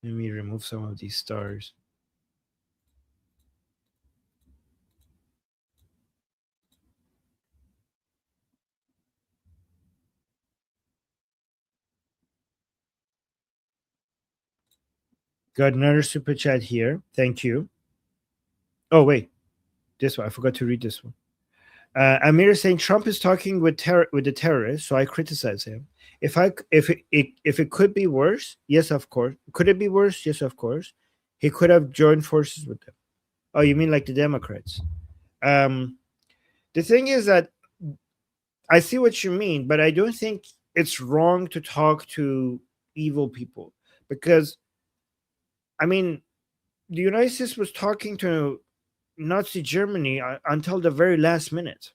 Let me remove some of these stars. Got another super chat here. Thank you. Oh wait, this one I forgot to read this one. Amir is saying Trump is talking with with the terrorists, so I criticize him. If it could be worse, yes, of course. Could it be worse? Yes, of course. He could have joined forces with them. Oh, you mean like the Democrats? Um, the thing is that I see what you mean, but I don't think it's wrong to talk to evil people because I mean the United States was talking to Nazi Germany until the very last minute.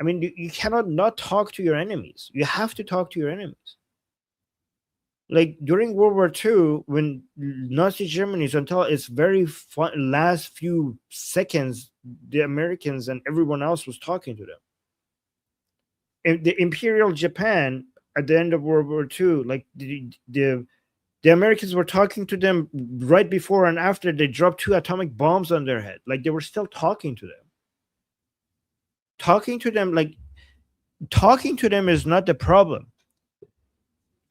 I mean, you cannot not talk to your enemies. You have to talk to your enemies. Like during World War II, when Nazi Germany's until its very last few seconds, the Americans and everyone else was talking to them. And the Imperial Japan at the end of World War II, like the Americans were talking to them right before and after they dropped two atomic bombs on their head. Like they were still talking to them. Talking to them, like talking to them is not the problem.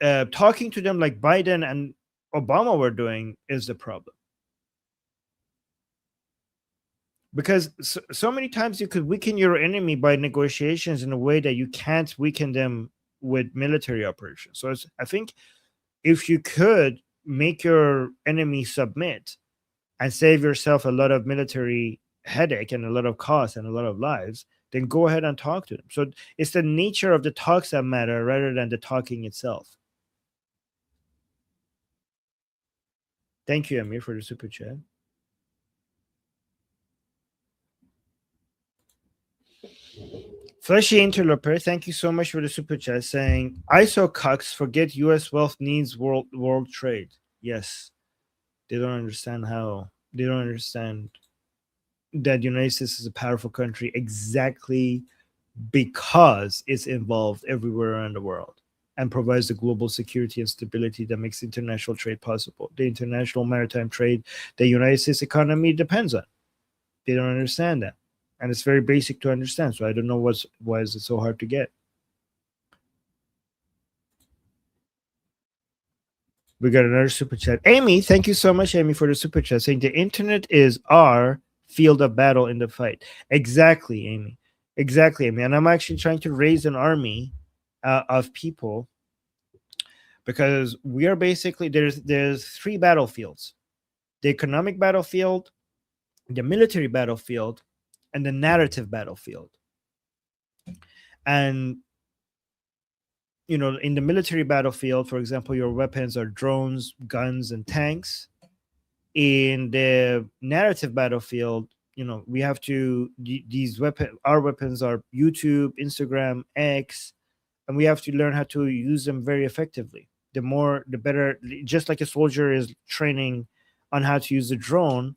Talking to them like Biden and Obama were doing is the problem. Because so many times you could weaken your enemy by negotiations in a way that you can't weaken them with military operations. So I think if you could make your enemy submit and save yourself a lot of military headache and a lot of cost and a lot of lives, then go ahead and talk to them. So it's the nature of the talks that matter rather than the talking itself. Thank you, Amir, for the super chat. Fleshy Interloper, thank you so much for the super chat saying, ISO cucks forget US wealth needs world trade. Yes. They don't understand they don't understand that the United States is a powerful country exactly because it's involved everywhere around the world and provides the global security and stability that makes international trade possible. The international maritime trade the United States economy depends on. They don't understand that. And it's very basic to understand. So I don't know why is it so hard to get. We got another super chat. Amy, thank you so much, Amy, for the super chat saying the internet is our field of battle in the fight. Exactly, Amy. Exactly, Amy. And I'm actually trying to raise an army of people because we are basically there's three battlefields: the economic battlefield, the military battlefield and the narrative battlefield. And in the military battlefield, for example, your weapons are drones, guns, and tanks. In the narrative battlefield, we have to these weapon our weapons are YouTube, Instagram, X, and we have to learn how to use them very effectively. The more, the better. Just like a soldier is training on how to use a drone,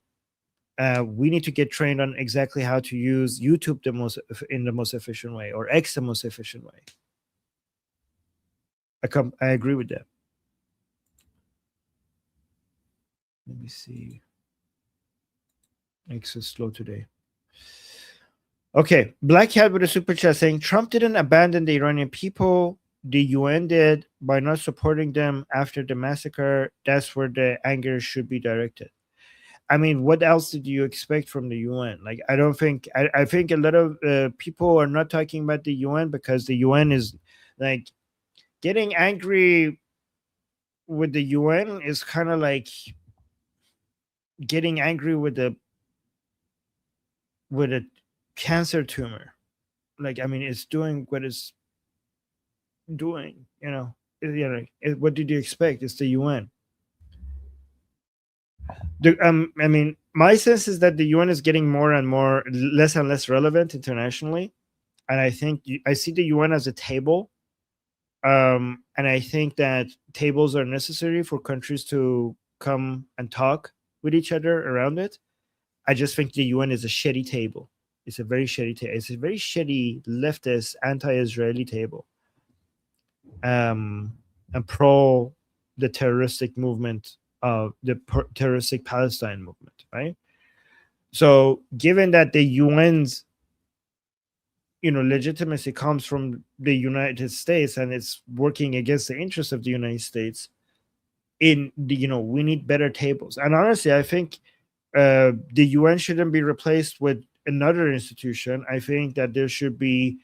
we need to get trained on exactly how to use YouTube in the most efficient way, or X the most efficient way. I agree with that. Let me see. X is slow today. Okay, Black Hat with a super chat saying Trump didn't abandon the Iranian people. The UN did by not supporting them after the massacre. That's where the anger should be directed. I mean, what else did you expect from the UN? Like, I don't think, I think a lot of people are not talking about the UN because the UN is like getting angry with the UN is kind of like getting angry with a cancer tumor. Like, I mean, it's doing what it's doing, what did you expect? It's the UN. I mean, my sense is that the UN is getting more and more, less and less relevant internationally, and I think I see the UN as a table, and I think that tables are necessary for countries to come and talk with each other around it. I just think the UN is a shitty table. It's a very shitty table. It's a very shitty leftist, anti-Israeli table, and pro the terroristic movement of the terroristic Palestine movement, right? So, given that the UN's legitimacy comes from the United States and it's working against the interests of the United States, we need better tables. And honestly, I think the UN shouldn't be replaced with another institution. I think that there should be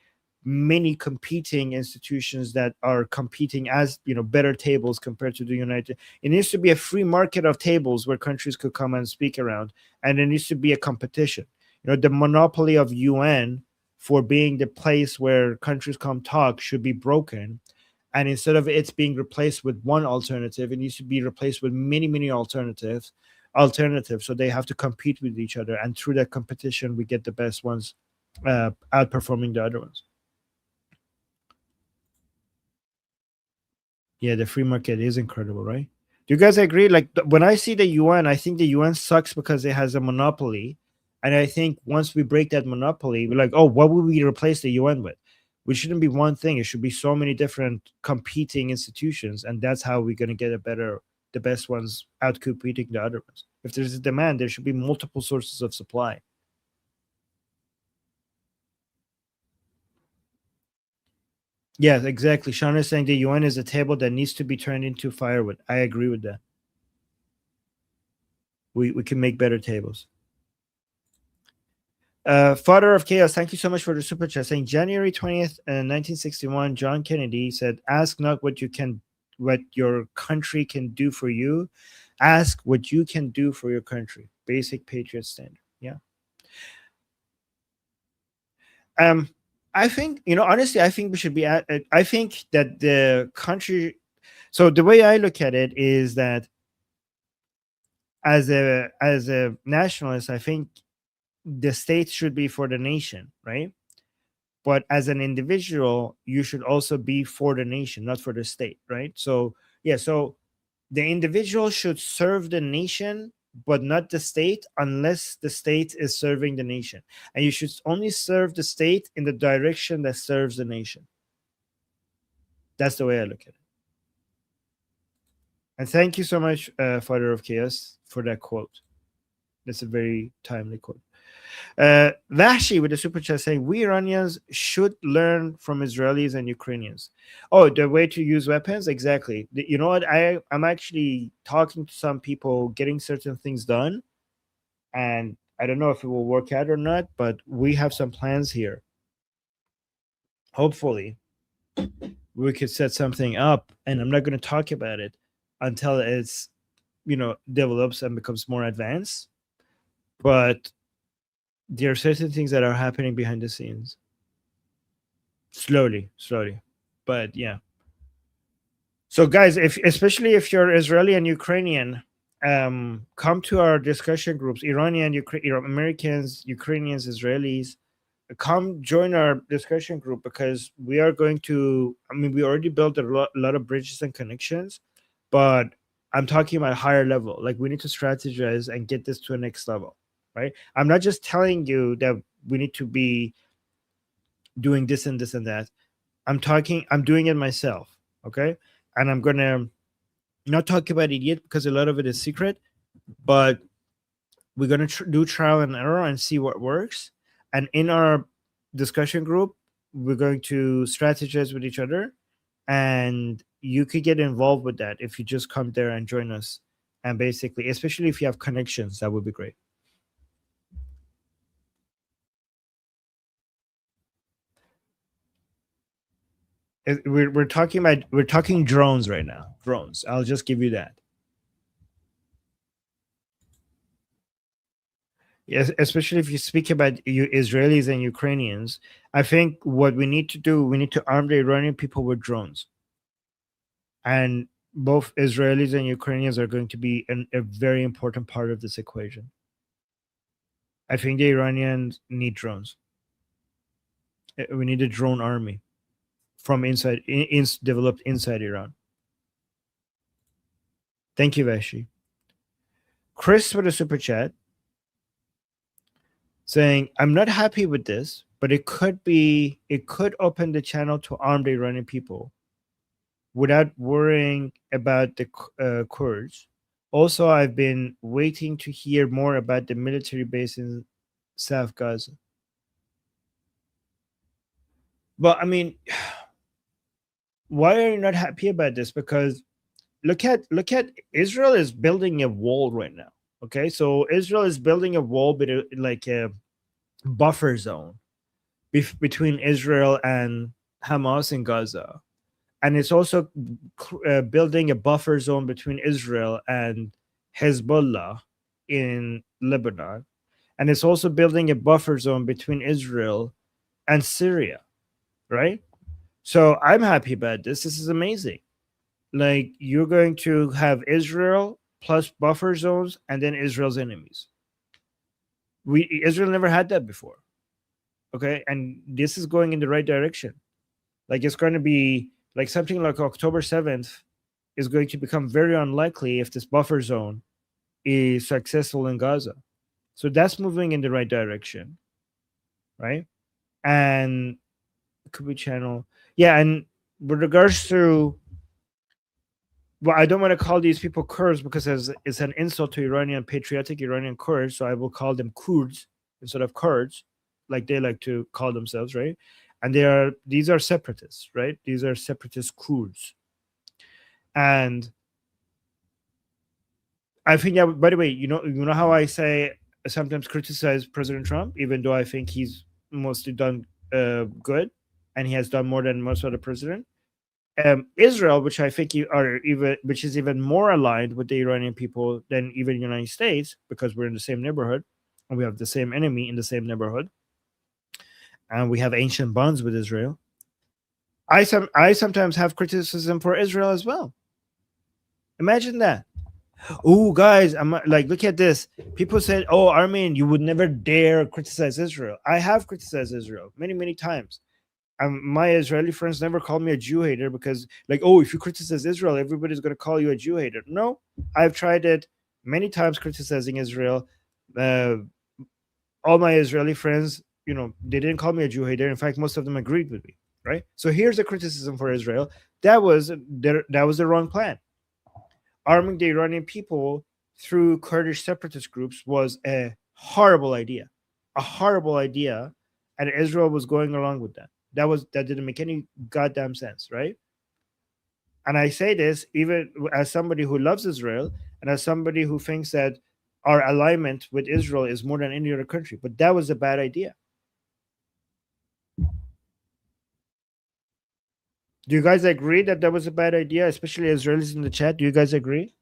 many competing institutions that are competing as better tables compared to the United. It needs to be a free market of tables where countries could come and speak around, and there needs to be a competition. The monopoly of UN for being the place where countries come talk should be broken, and instead of it being replaced with one alternative, it needs to be replaced with many alternatives, so they have to compete with each other, and through that competition we get the best ones outperforming the other ones. Yeah, the free market is incredible, right? Do you guys agree? Like, when I see the UN, I think the UN sucks because it has a monopoly, and I think once we break that monopoly, we're like, oh, what would we replace the UN with? We shouldn't be one thing. It should be so many different competing institutions, and that's how we're going to get the best ones out competing the other ones. If there's a demand, there should be multiple sources of supply. Yes, exactly. Sean is saying the UN is a table that needs to be turned into firewood. I agree with that. We can make better tables. Father of Chaos, thank you so much for the super chat. Saying January 20th, 1961, John Kennedy said, "Ask not what your country can do for you. Ask what you can do for your country." Basic patriot standard. Yeah. I think, honestly, I think we should be at. I think that the country. So the way I look at it is that as a nationalist, I think the state should be for the nation, right? But as an individual, you should also be for the nation, not for the state, right? So yeah, so the individual should serve the nation, but not the state, unless the state is serving the nation. And you should only serve the state in the direction that serves the nation. That's the way I look at it. And thank you so much, Father of Chaos, for that quote. That's a very timely quote. Vashi with the super chat saying, "We Iranians should learn from Israelis and Ukrainians." Oh, the way to use weapons? Exactly. You know what? I'm actually talking to some people, getting certain things done, and I don't know if it will work out or not, but we have some plans here. Hopefully, we could set something up, and I'm not going to talk about it until it's develops and becomes more advanced. but there are certain things that are happening behind the scenes, slowly. But yeah. So, guys, if especially if you're Israeli and Ukrainian, come to our discussion groups. Iranian, Americans, Ukrainians, Israelis, come join our discussion group because we are going to. I mean, we already built a lot of bridges and connections, but I'm talking about higher level. Like we need to strategize and get this to a next level, right? I'm not just telling you that we need to be doing this and this and that. I'm doing it myself, okay? And I'm gonna not talk about it yet because a lot of it is secret, but we're going to do trial and error and see what works. And in our discussion group, we're going to strategize with each other. And you could get involved with that if you just come there and join us. And basically, especially if you have connections, that would be great. We're talking drones right now. Drones. I'll just give you that. Yes, especially if you speak about you Israelis and Ukrainians, I think what we need to do, we need to arm the Iranian people with drones. And both Israelis and Ukrainians are going to be a very important part of this equation. I think the Iranians need drones. We need a drone army from inside, developed inside Iran. Thank you, Vashi. Chris with a super chat saying, "I'm not happy with this, but it could open the channel to arm the Iranian people without worrying about the Kurds. Also, I've been waiting to hear more about the military base in South Gaza." But I mean, why are you not happy about this? Because look at Israel is building a wall right now. Okay, so Israel is building a wall, but like a buffer zone between Israel and Hamas in Gaza, and it's also building a buffer zone between Israel and Hezbollah in Lebanon, and it's also building a buffer zone between Israel and Syria, right? So I'm happy about this. This is amazing. Like you're going to have Israel plus buffer zones and then Israel's enemies. Israel never had that before. Okay, and this is going in the right direction. Like it's going to be like something like October 7th is going to become very unlikely if this buffer zone is successful in Gaza. So that's moving in the right direction, right? And could be channel. Yeah, and with regards to, well, I don't want to call these people Kurds because it's an insult to Iranian patriotic Iranian Kurds, so I will call them Kurds instead of Kurds, like they like to call themselves, right? And these are separatists, right? These are separatist Kurds, and I think that. By the way, you know how I say I sometimes criticize President Trump, even though I think he's mostly done good, and he has done more than most other president. Israel, which I think which is even more aligned with the Iranian people than even the United States, because we're in the same neighborhood and we have the same enemy in the same neighborhood, and we have ancient bonds with Israel. I sometimes have criticism for Israel as well. Imagine that. Oh, guys, I'm like, look at this. People said, "Oh, Armin, you would never dare criticize Israel." I have criticized Israel many times. My Israeli friends never called me a Jew hater because, like, oh, if you criticize Israel, everybody's going to call you a Jew hater. No, I've tried it many times criticizing Israel. Uh, all my Israeli friends, they didn't call me a Jew hater. In fact, most of them agreed with me. Right. So here's a criticism for Israel. That was the wrong plan. Arming the Iranian people through Kurdish separatist groups was a horrible idea. A horrible idea, and Israel was going along with that. That didn't make any goddamn sense, right? And I say this even as somebody who loves Israel and as somebody who thinks that our alignment with Israel is more than any other country. But that was a bad idea. Do you guys agree that that was a bad idea, especially Israelis in the chat? Do you guys agree?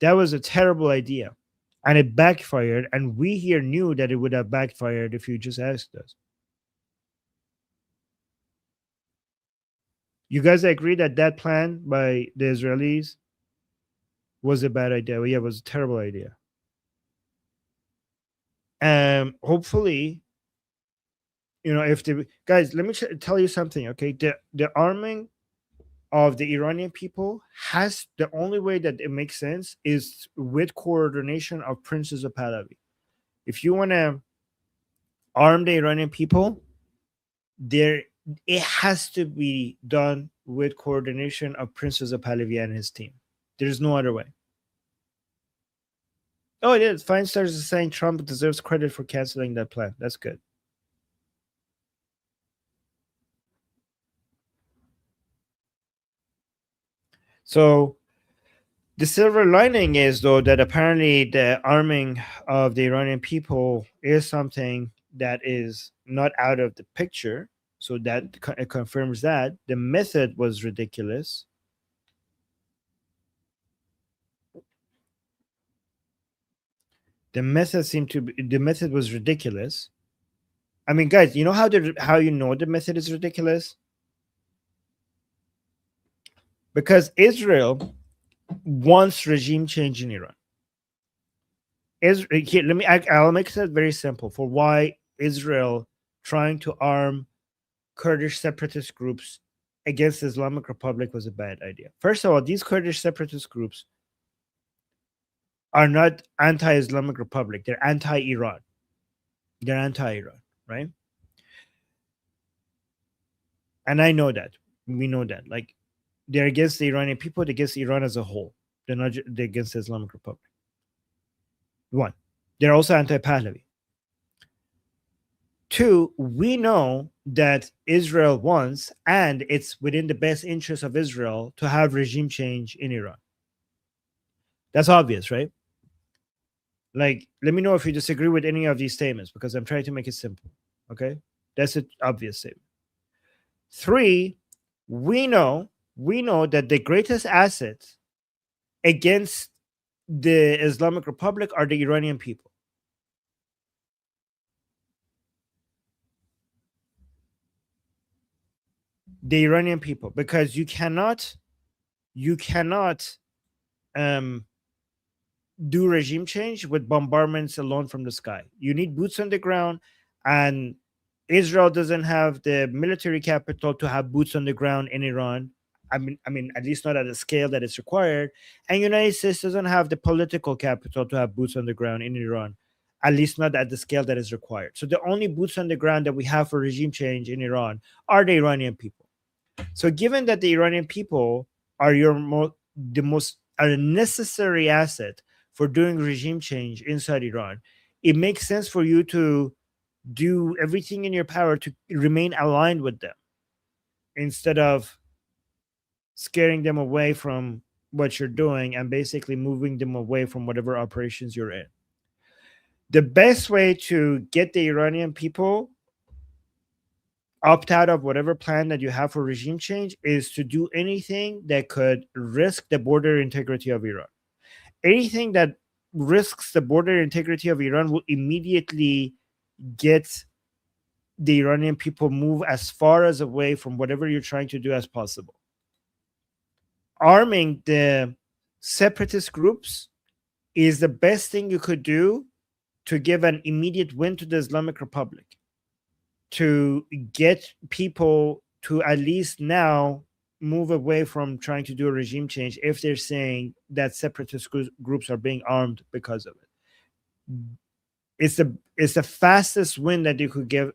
That was a terrible idea, and it backfired. And we here knew that it would have backfired if you just asked us. You guys agree that that plan by the Israelis was a bad idea? Well, yeah, it was a terrible idea. Hopefully, if the guys, let me tell you something. Okay, the arming of the Iranian people has the only way that it makes sense is with coordination of princes of Pahlavi. If you want to arm the Iranian people, there it has to be done with coordination of princes of Pahlavi and his team. There's no other way. Oh, it is. Fine Stars is saying Trump deserves credit for canceling that plan. That's good. So the silver lining is, though, that apparently the arming of the Iranian people is something that is not out of the picture. So that it confirms that the method was ridiculous. The method was ridiculous. I mean, guys, you know how you know the method is ridiculous? Because Israel wants regime change in Iran. Here, I'll make it very simple for why Israel trying to arm Kurdish separatist groups against the Islamic Republic was a bad idea. First of all, these Kurdish separatist groups are not anti-Islamic Republic. They're anti-Iran. They're anti-Iran, right? And I know that. We know that. Like, they're against the Iranian people, they're against Iran as a whole. They're against the Islamic Republic. One, they're also anti-Pahlavi. Two, we know that Israel wants, and it's within the best interest of Israel to have regime change in Iran. That's obvious, right? Like, let me know if you disagree with any of these statements because I'm trying to make it simple. Okay? That's an obvious statement. Three, we know that the greatest assets against the Islamic Republic are the Iranian people. The Iranian people, because you cannot um do regime change with bombardments alone from the sky. You need boots on the ground, and Israel doesn't have the military capital to have boots on the ground in Iran. I mean, at least not at the scale that is required. And United States doesn't have the political capital to have boots on the ground in Iran, at least not at the scale that is required. So the only boots on the ground that we have for regime change in Iran are the Iranian people. So given that the Iranian people are the most are a necessary asset for doing regime change inside Iran, it makes sense for you to do everything in your power to remain aligned with them instead of scaring them away from what you're doing and basically moving them away from whatever operations you're in. The best way to get the Iranian people opt out of whatever plan that you have for regime change is to do anything that could risk the border integrity of Iran. Anything that risks the border integrity of Iran will immediately get the Iranian people move as far as away from whatever you're trying to do as possible. Arming the separatist groups is the best thing you could do to give an immediate win to the Islamic Republic, to get people to at least now move away from trying to do a regime change if they're saying that separatist groups are being armed because of it. It's the fastest win that you could give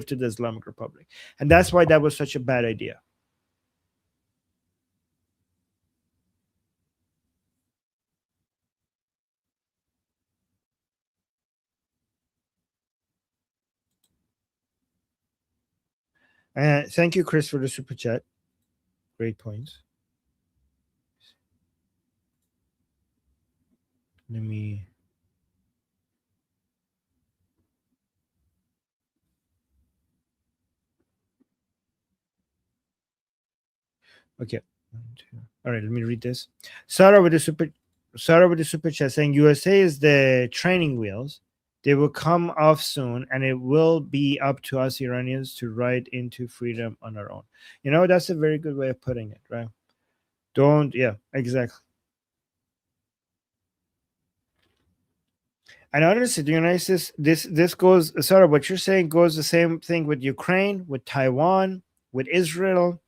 to the Islamic Republic, and that's why that was such a bad idea. Thank you, Chris, for the super chat. Great points. Let me. Okay. All right. Let me read this. Sarah with the super. Sarah with the super chat saying USA is the training wheels. They will come off soon, and it will be up to us Iranians to ride into freedom on our own. That's a very good way of putting it, right? Don't, yeah, exactly. And honestly, the United States, this goes, Sarah, what you're saying goes the same thing with Ukraine, with Taiwan, with Israel,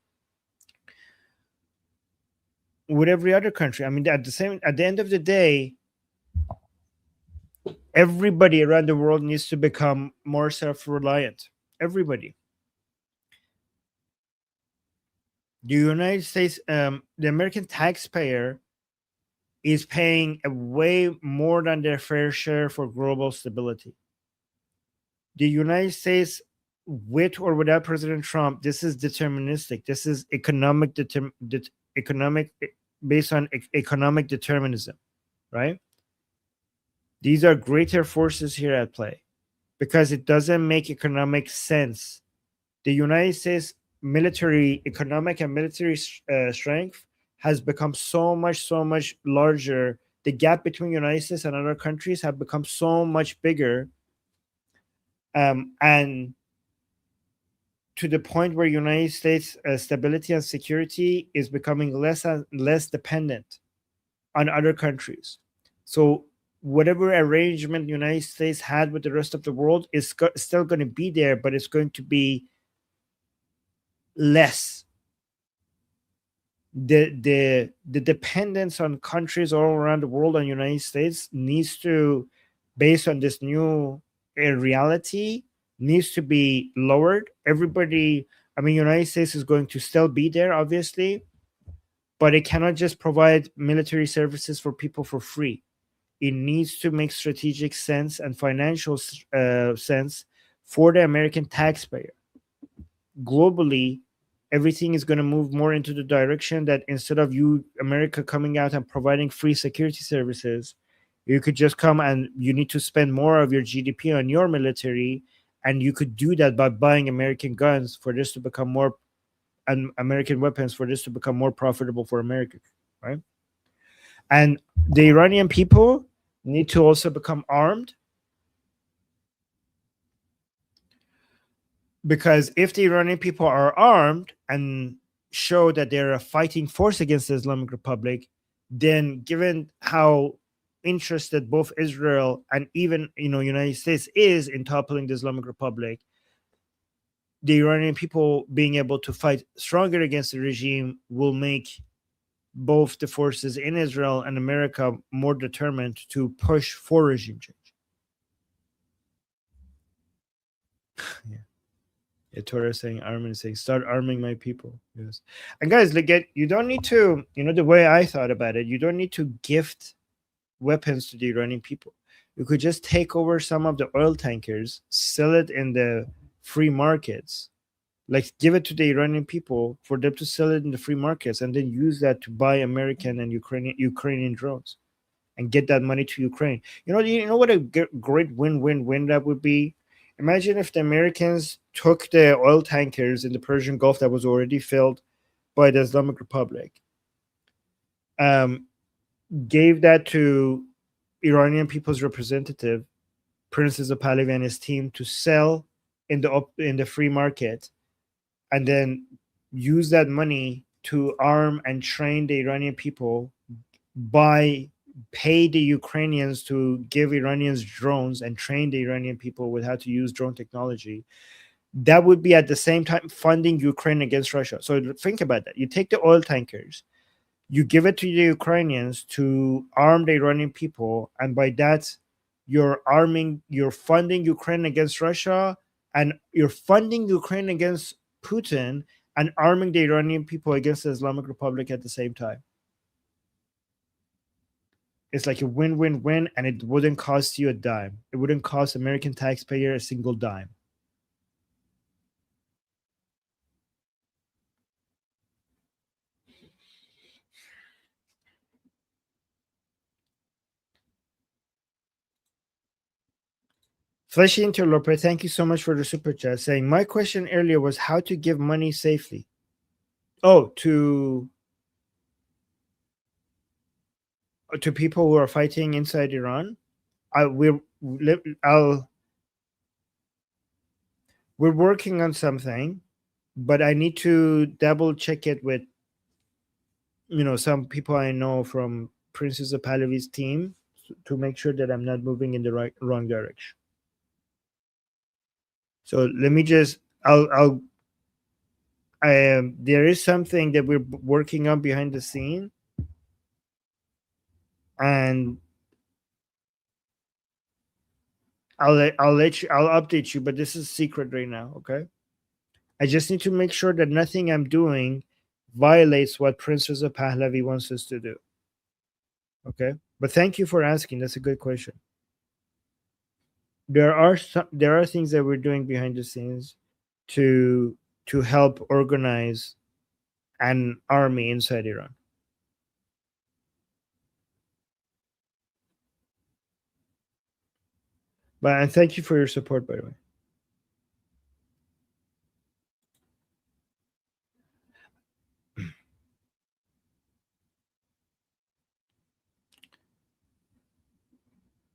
with every other country. I mean, at the end of the day, everybody around the world needs to become more self-reliant. Everybody. The United States, the American taxpayer is paying a way more than their fair share for global stability. The United States, with or without President Trump, this is deterministic. This is economic based on economic determinism, right? These are greater forces here at play because it doesn't make economic sense. The United States economic and military strength has become so much larger. The gap between United States and other countries have become so much bigger, and to the point where United States stability and security is becoming less and less dependent on other countries. So whatever arrangement the United States had with the rest of the world is still going to be there, but it's going to be less. The dependence on countries all around the world on the United States needs to, based on this new reality, needs to be lowered. Everybody, I mean, United States is going to still be there, obviously, but it cannot just provide military services for people for free. It needs to make strategic sense and financial sense for the American taxpayer. Globally, everything is going to move more into the direction that instead of America, coming out and providing free security services, you could just come and you need to spend more of your GDP on your military, and you could do that by buying American guns for this to become more, and American weapons for this to become more profitable for America, right? And the Iranian people need to also become armed, because if the Iranian people are armed and show that they're a fighting force against the Islamic Republic, then given how interested both Israel and even United States is in toppling the Islamic Republic, the Iranian people being able to fight stronger against the regime will make both the forces in Israel and America more determined to push for regime change. Yeah. Torah saying, Armin is saying, start arming my people. Yes. And guys, you don't need to, the way I thought about it, you don't need to gift weapons to the Iranian people. You could just take over some of the oil tankers, sell it in the free markets, like give it to the Iranian people for them to sell it in the free markets, and then use that to buy American and Ukrainian drones and get that money to Ukraine. You know what a great win-win-win that would be? Imagine if the Americans took the oil tankers in the Persian Gulf that was already filled by the Islamic Republic, gave that to Iranian people's representative, Princess of Pahlavi, and his team to sell in the free market, and then use that money to arm and train the Iranian people, pay the Ukrainians to give Iranians drones and train the Iranian people with how to use drone technology. That would be at the same time funding Ukraine against Russia. So think about that. You take the oil tankers, you give it to the Ukrainians to arm the Iranian people, and by that, you're funding Ukraine against Russia, and you're funding Ukraine against Putin, and arming the Iranian people against the Islamic Republic at the same time. It's like a win-win-win, and it wouldn't cost you a dime. It wouldn't cost American taxpayer a single dime. Fleshy Interloper, thank you so much for the super chat, saying, my question earlier was how to give money safely. Oh, to to people who are fighting inside Iran. I'll we're working on something, but I need to double check it with some people I know from Princess of Pahlavi's team to make sure that I'm not moving in the wrong direction. So let me just I'll there is something that we're working on behind the scene, and I'll update you, but this is secret right now, okay? I just need to make sure that nothing I'm doing violates what Princess of Pahlavi wants us to do. Okay? But thank you for asking. That's a good question. There are things that we're doing behind the scenes to help organize an army inside Iran. But and thank you for your support, by the way.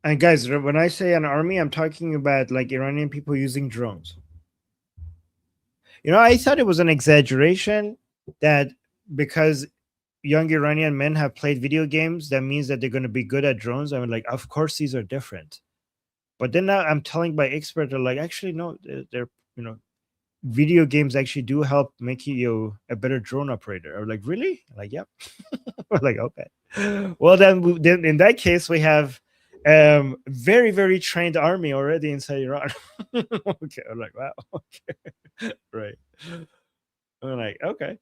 And guys, when I say an army, I'm talking about like Iranian people using drones. I thought it was an exaggeration that because young Iranian men have played video games, that means that they're going to be good at drones. I'm like, of course, these are different. But then now I'm telling by experts, they're like, actually, no, they're video games actually do help make you a better drone operator. I'm like, really? I'm like, yep. We're like, okay. Well, then in that case, we have very, very trained army already inside Iran. Okay. I'm like, wow. Okay. Right. I'm like, okay.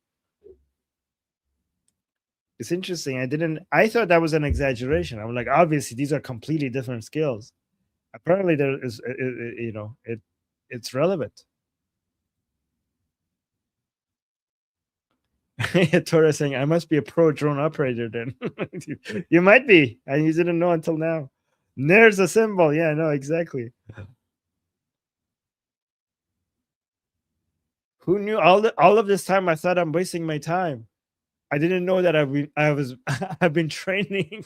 It's interesting. I thought that was an exaggeration. I'm like, obviously, these are completely different skills. Apparently, there is, it's relevant. Torah saying, I must be a pro drone operator then. You might be, and you didn't know until now. There's a symbol. Yeah, no, exactly. Who knew all of this time? I thought I'm wasting my time. I didn't know that I've been training.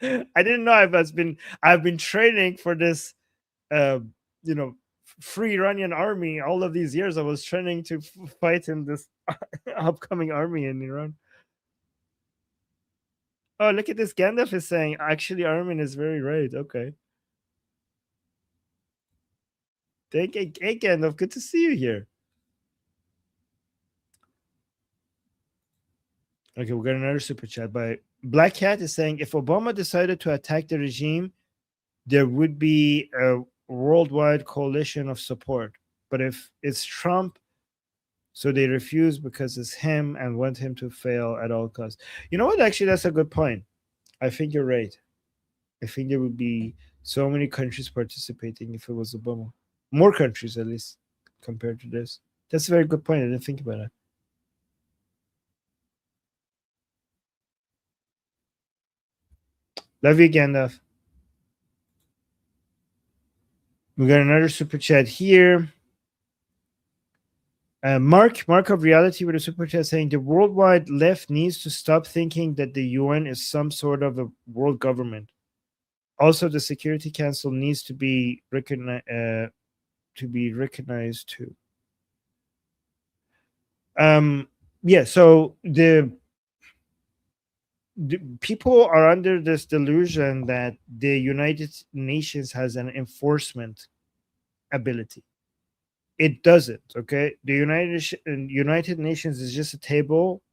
I didn't know I've been training for this you know free Iranian army. All of these years I was training to fight in this upcoming army in Iran. Oh, look at this. Gandalf is saying, actually, Armin is very right. Okay. Thank you. Hey, Gandalf. Good to see you here. Okay, we got another super chat by Black Cat is saying, if Obama decided to attack the regime, there would be a worldwide coalition of support. But if it's Trump, so they refuse because it's him and want him to fail at all costs. You know what? Actually, that's a good point. I think you're right. I think there would be so many countries participating if it was Obama. More countries, at least, compared to this. That's a very good point. I didn't think about it. Love you, Gandalf. We got another super chat here. Mark of Reality with a super chat saying the worldwide left needs to stop thinking that the UN is some sort of a world government. Also, the Security Council needs to be recognized too. Yeah. So the people are under this delusion that the United Nations has an enforcement ability. It doesn't. Okay, the United Nations is just a table,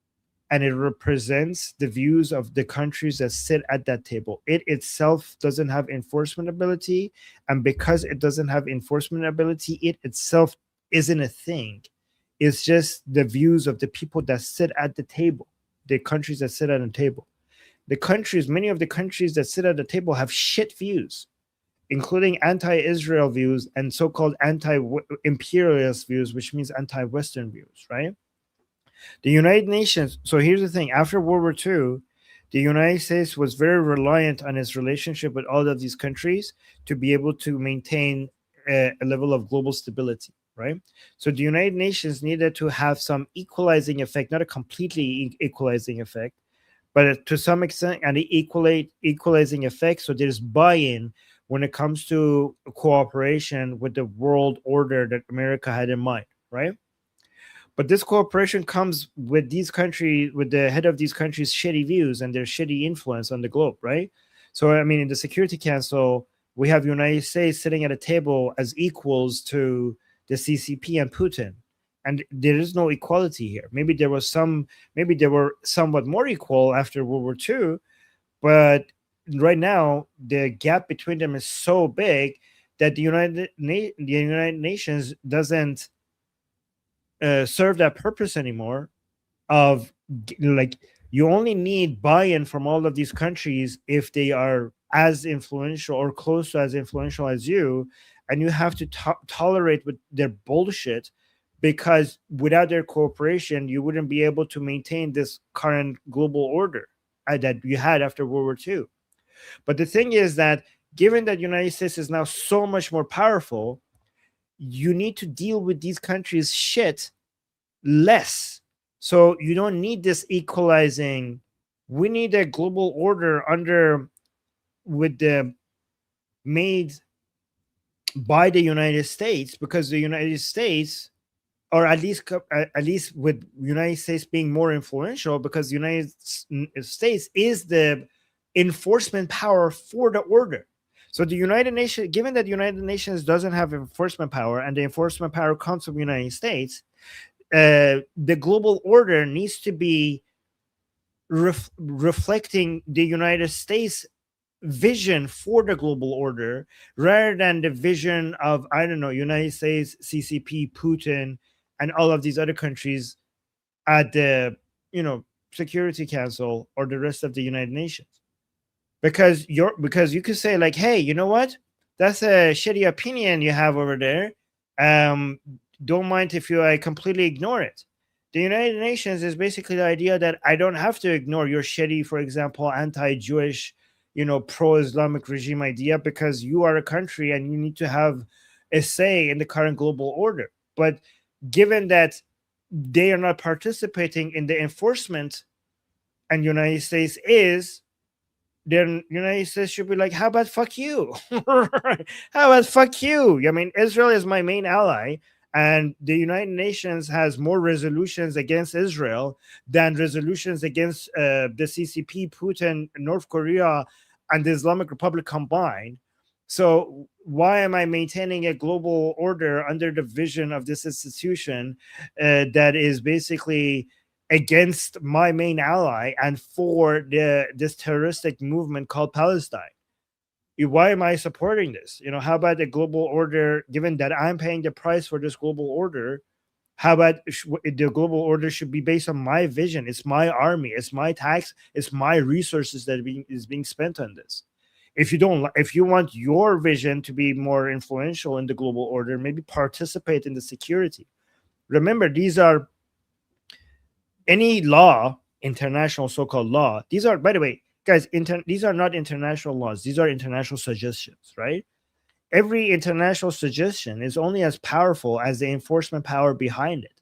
and it represents the views of the countries that sit at that table. It itself doesn't have enforcement ability, and because it doesn't have enforcement ability, it itself isn't a thing. It's just the views of the people that sit at the table, the countries that sit at the table. Many of the countries that sit at the table have shit views, including anti-Israel views and so-called anti-imperialist views, which means anti-Western views, right? The United Nations. So here's the thing: after World War II, the United States was very reliant on its relationship with all of these countries to be able to maintain a level of global stability, right? So the United Nations needed to have some equalizing effect, not a completely equalizing effect, but to some extent, and the equalizing effect. So there's buy-in when it comes to cooperation with the world order that America had in mind, right? But this cooperation comes with these countries, with the head of these countries' shitty views and their shitty influence on the globe, right? So, I mean, in the Security Council, we have United States sitting at a table as equals to the CCP and Putin, and there is no equality here. Maybe there was some, maybe they were somewhat more equal after World War II, but right now the gap between them is so big that the United Nations doesn't serve that purpose anymore of like you only need buy-in from all of these countries if they are as influential or close to as influential as you, and you have to tolerate with their bullshit, because without their cooperation you wouldn't be able to maintain this current global order that you had after World War II. But the thing is that given that United States is now so much more powerful, you need to deal with these countries shit less. So you don't need this equalizing. We need a global order under with the made by the United States, because the United States, or at least with United States being more influential, because the United States is the enforcement power for the order. So the United Nations, given that the United Nations doesn't have enforcement power, and the enforcement power comes from the United States, the global order needs to be reflecting the United States vision for the global order, rather than the vision of, I don't know, United States, CCP, Putin, and all of these other countries at the, Security Council or the rest of the United Nations. Because you could say like, hey, you know what, that's a shitty opinion you have over there. um don't mind if I completely ignore it. The United Nations is basically the idea that I don't have to ignore your shitty, for example, anti-Jewish, pro-Islamic regime idea, because you are a country and you need to have a say in the current global order. But given that they are not participating in the enforcement, and United States is, then United States should be like, how about fuck you? How about fuck you? I mean, Israel is my main ally, and the United Nations has more resolutions against Israel than resolutions against the CCP, Putin, North Korea, and the Islamic Republic combined. So why am I maintaining a global order under the vision of this institution that is basically against my main ally and for this terroristic movement called Palestine? Why am I supporting this? How about the global order? Given that I'm paying the price for this global order, how about the global order should be based on my vision? It's my army, it's my tax, it's my resources that is being spent on this. If you want your vision to be more influential in the global order, maybe participate in the security. Remember, these are any law, international so-called law. These are, by the way, guys, these are not international laws. These are international suggestions, right? Every international suggestion is only as powerful as the enforcement power behind it.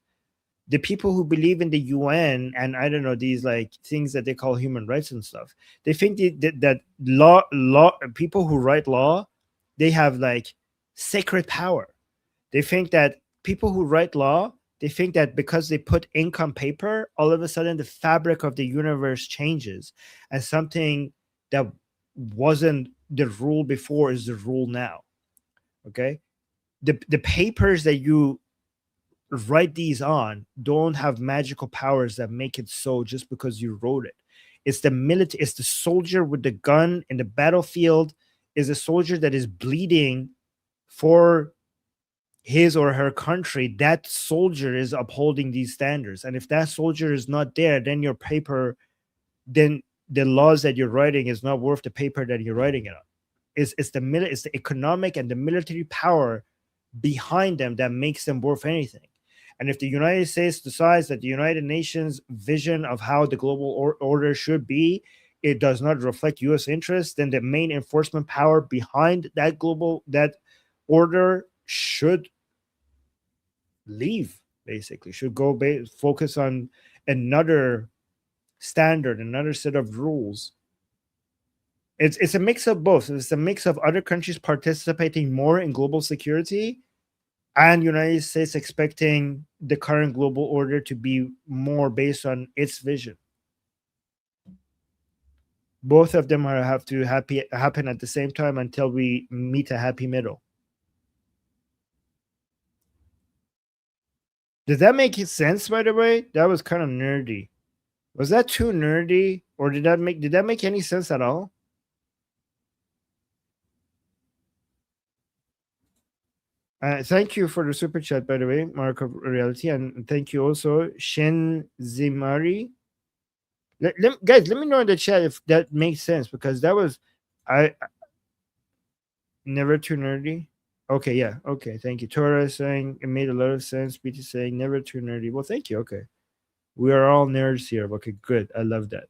The people who believe in the UN and, I don't know, these like things that they call human rights and stuff, they think that law people who write law, they have like sacred power. They think that people who write law, they think that because they put ink on paper, all of a sudden the fabric of the universe changes, and something that wasn't the rule before is the rule now. Okay, the papers that you write these on don't have magical powers that make it so just because you wrote it. It's the military, it's the soldier with the gun in the battlefield, is a soldier that is bleeding for his or her country. That soldier is upholding these standards, and if that soldier is not there, then your paper, then the laws that you're writing is not worth the paper that you're writing it on. It's the economic and the military power behind them that makes them worth anything. And if the United States decides that the United Nations vision of how the global order should be, it does not reflect US interests, then the main enforcement power behind that order should leave, basically should go focus on another standard, another set of rules. It's a mix of both. It's a mix of other countries participating more in global security and United States expecting the current global order to be more based on its vision. Both of them have to happen at the same time until we meet a happy middle. Did that make sense, by the way? That was kind of nerdy. Was that too nerdy, or did that make any sense at all? Thank you for the super chat, by the way, Mark of Reality, and thank you also, Shin Zimari. Guys, let me know in the chat if that makes sense, because that was I never too nerdy. Okay, yeah, okay, thank you. Torah saying it made a lot of sense. BT saying never too nerdy. Well, thank you. Okay, we are all nerds here. Okay, good. I love that.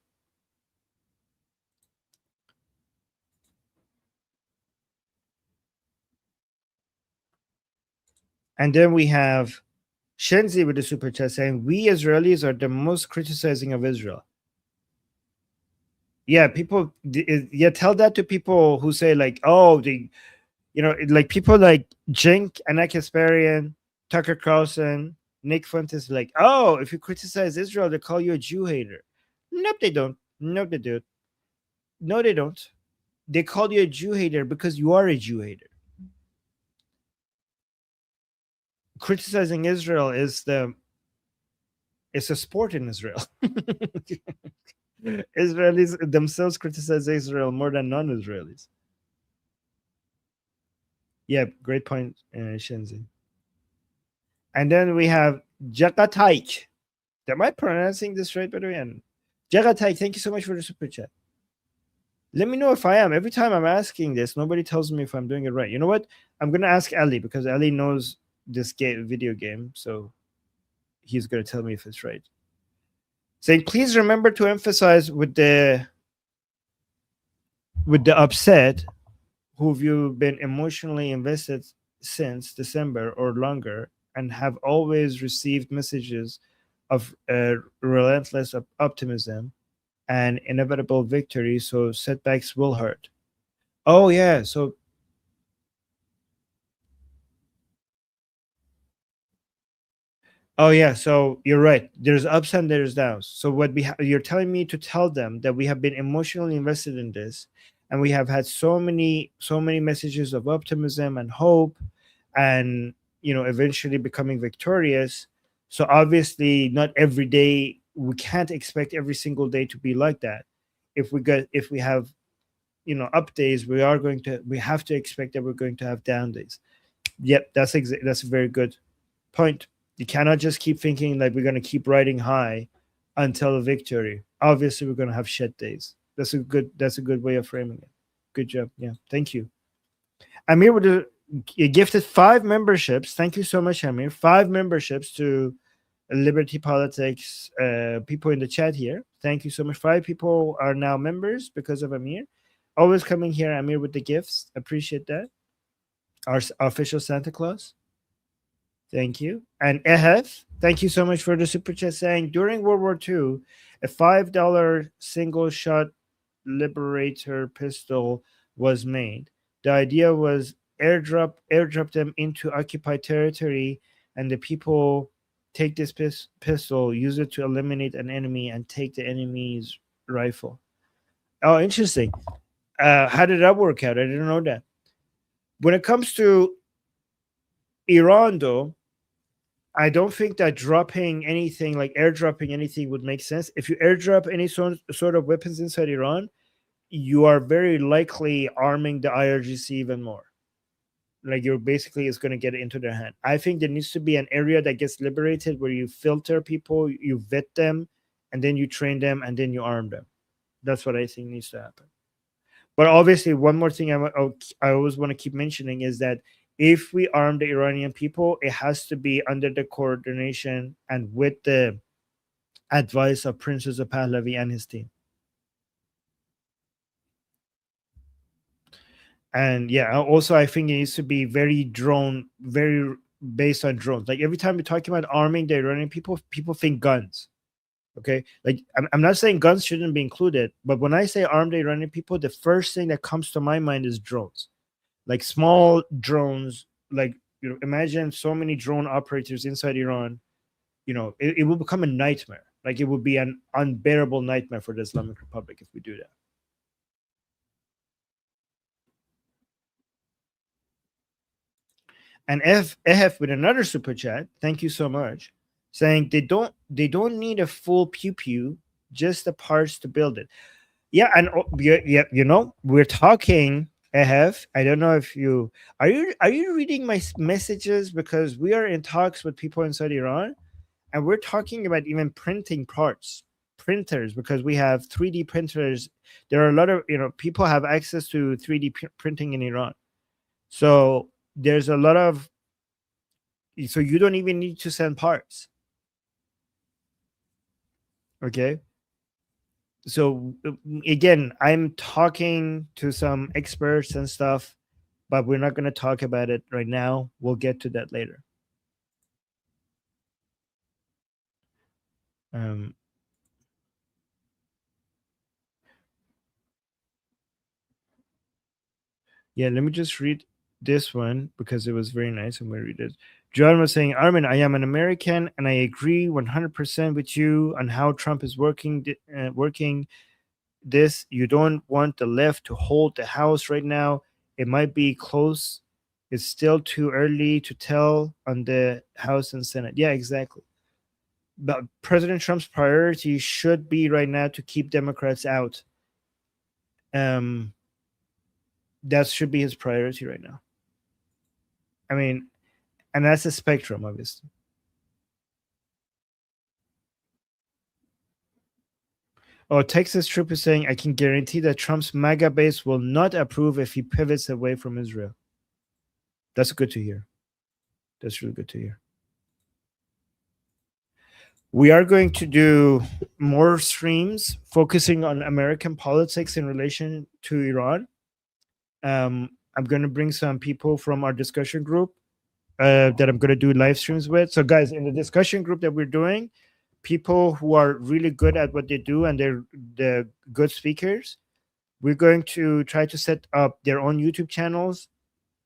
And then we have Shenzi with the super chat saying, "We Israelis are the most criticizing of Israel." Yeah, people. Yeah, tell that to people who say like, "Oh, like people like Jink, Anak Kasparian, Tucker Carlson, Nick Fuentes, like, oh, if you criticize Israel, they call you a Jew hater." Nope, they don't. Nope, they do. No, they don't. They call you a Jew hater because you are a Jew hater. Criticizing Israel is it's a sport in Israel. Israelis themselves criticize Israel more than non-Israelis. Yeah, great point, Shenzhen. And then we have Jakataik. Am I pronouncing this right, by the way? And Jagatai, thank you so much for the super chat. Let me know if I am. Every time I'm asking this, nobody tells me if I'm doing it right. You know what? I'm gonna ask Ali because Ali knows this video game, so he's gonna tell me if it's right. Saying, please remember to emphasize with the upset who've you been emotionally invested since December or longer and have always received messages of relentless optimism and inevitable victory, so setbacks will hurt. Oh yeah, so oh yeah, so you're right. There's ups and there's downs. So what you're telling me to tell them that we have been emotionally invested in this, and we have had so many messages of optimism and hope, and eventually becoming victorious. So obviously, not every day. We can't expect every single day to be like that. If we have up days, we have to expect that we're going to have down days. Yep, that's a very good point. You cannot just keep thinking like we're going to keep riding high until a victory. Obviously, we're going to have shit days. That's a good way of framing it. Good job. Yeah, thank you. Amir would have gifted 5 memberships. Thank you so much, Amir. 5 memberships to Liberty Politics people in the chat here. Thank you so much. 5 people are now members because of Amir. Always coming here, Amir, with the gifts. Appreciate that. Our official Santa Claus. Thank you. And Ehef, thank you so much for the super chat saying during World War II, a $5 single shot Liberator pistol was made. The idea was airdrop them into occupied territory, and the people take this pistol, use it to eliminate an enemy, and take the enemy's rifle. Oh, interesting. How did that work out? I didn't know that. When it comes to Iran, though, I don't think that dropping anything, like airdropping anything, would make sense. If you airdrop any sort of weapons inside Iran, you are very likely arming the IRGC even more. Like you're basically is going to get it into their hand. I think there needs to be an area that gets liberated where you filter people, you vet them, and then you train them, and then you arm them. That's what I think needs to happen. But obviously, one more thing I always want to keep mentioning is that if we arm the Iranian people, it has to be under the coordination and with the advice of Prince Reza Pahlavi and his team. And yeah, also I think it needs to be very based on drones. Like every time we're talking about arming the Iranian people, people think guns. Okay, like I'm not saying guns shouldn't be included, but when I say armed Iranian people, the first thing that comes to my mind is drones, like small drones. Like, imagine so many drone operators inside Iran. It will become a nightmare. Like, it would be an unbearable nightmare for the Islamic Republic if we do that. And EF with another super chat, thank you so much, saying they don't need a full pew pew, just the parts to build it. Yeah, and yeah, we're talking EF. I don't know if you are you reading my messages, because we are in talks with people inside Iran, and we're talking about even printing parts, printers, because we have 3D printers. There are a lot of people have access to 3D printing in Iran, so there's a lot of, so you don't even need to send parts. Okay, so again, I'm talking to some experts and stuff, but we're not going to talk about it right now. We'll get to that later. um yeah, let me just read this one because it was very nice. I'm going to read it. John was saying, Armin, I am an American and I agree 100% with you on how Trump is working this. You don't want the left to hold the House right now. It might be close. It's still too early to tell on the House and Senate. Yeah, exactly. But President Trump's priority should be right now to keep Democrats out. Um, that should be his priority right now. I mean, and that's a spectrum, obviously. Oh, Texas Troop is saying, I can guarantee that Trump's MAGA base will not approve if he pivots away from Israel. That's good to hear. That's really good to hear. We are going to do more streams focusing on American politics in relation to Iran. I'm going to bring some people from our discussion group that I'm going to do live streams with. So, guys, in the discussion group that we're doing, people who are really good at what they do and they're the good speakers, we're going to try to set up their own YouTube channels,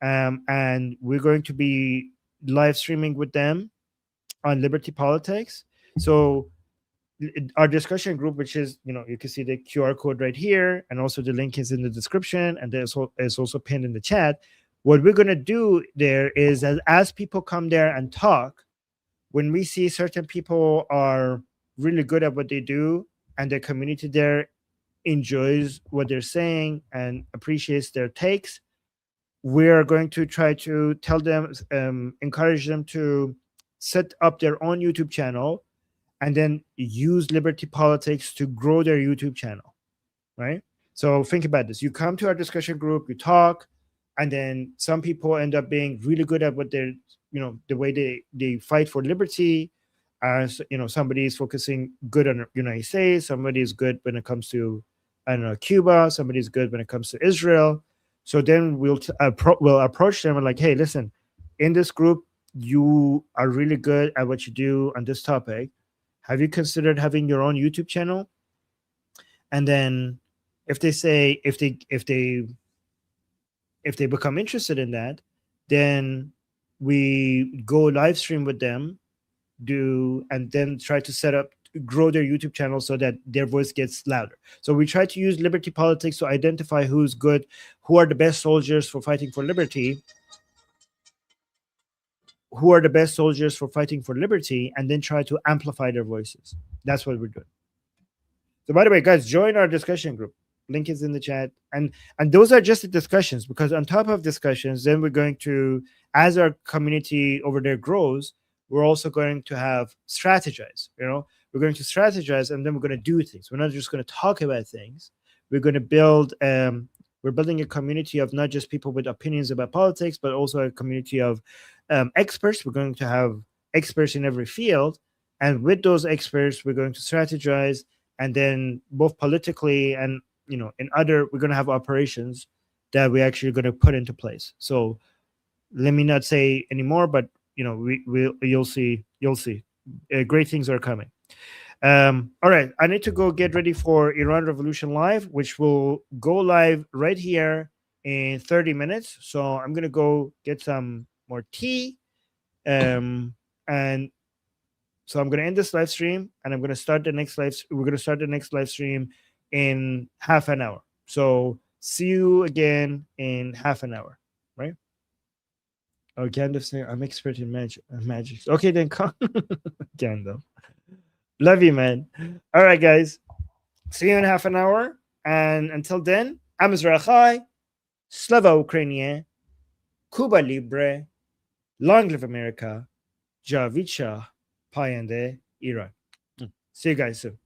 and we're going to be live streaming with them on Liberty Politics. So our discussion group, which is, you can see the QR code right here, and also the link is in the description, and there's also pinned in the chat. What we're going to do there is, as people come there and talk, when we see certain people are really good at what they do and the community there enjoys what they're saying and appreciates their takes, we're going to try to tell them, encourage them to set up their own YouTube channel and then use Liberty Politics to grow their YouTube channel, right? So think about this. You come to our discussion group, you talk, and then some people end up being really good at what they're, the way they fight for liberty. As somebody is focusing good on the United States, somebody is good when it comes to, I don't know, Cuba, somebody's good when it comes to Israel. So then we'll approach them and like, hey, listen, in this group, you are really good at what you do on this topic. Have you considered having your own YouTube channel? And then if they say, if they become interested in that, then we go live stream with them, and then try to grow their YouTube channel so that their voice gets louder. So we try to use Liberty Politics to identify who's good, who are the best soldiers for fighting for liberty, and then try to amplify their voices. That's what we're doing. So by the way, guys, join our discussion group. Link is in the chat. And those are just the discussions, because on top of discussions, then we're going to, as our community over there grows, we're also going to have strategize. We're going to strategize, and then we're going to do things. We're not just going to talk about things. We're going to build we're building a community of not just people with opinions about politics, but also a community of experts. We're going to have experts in every field, and with those experts, we're going to strategize, and then both politically and we're going to have operations that we're actually going to put into place. So let me not say anymore, but you'll see great things are coming. All right, I need to go get ready for Iran Revolution Live, which will go live right here in 30 minutes. So I'm gonna go get some more tea. And so I'm gonna end this live stream, and I'm gonna start the next live. We're gonna start the next live stream in half an hour. So see you again in half an hour, right? Oh, Gandalf saying I'm expert in magic. Okay, then come, Gandalf. Love you, man. All right, guys. See you in half an hour. And until then, I'm Israel Chai, Slava Ukraine, Cuba Libre, Long Live America, Javicha, Payande, Iran. See you guys soon.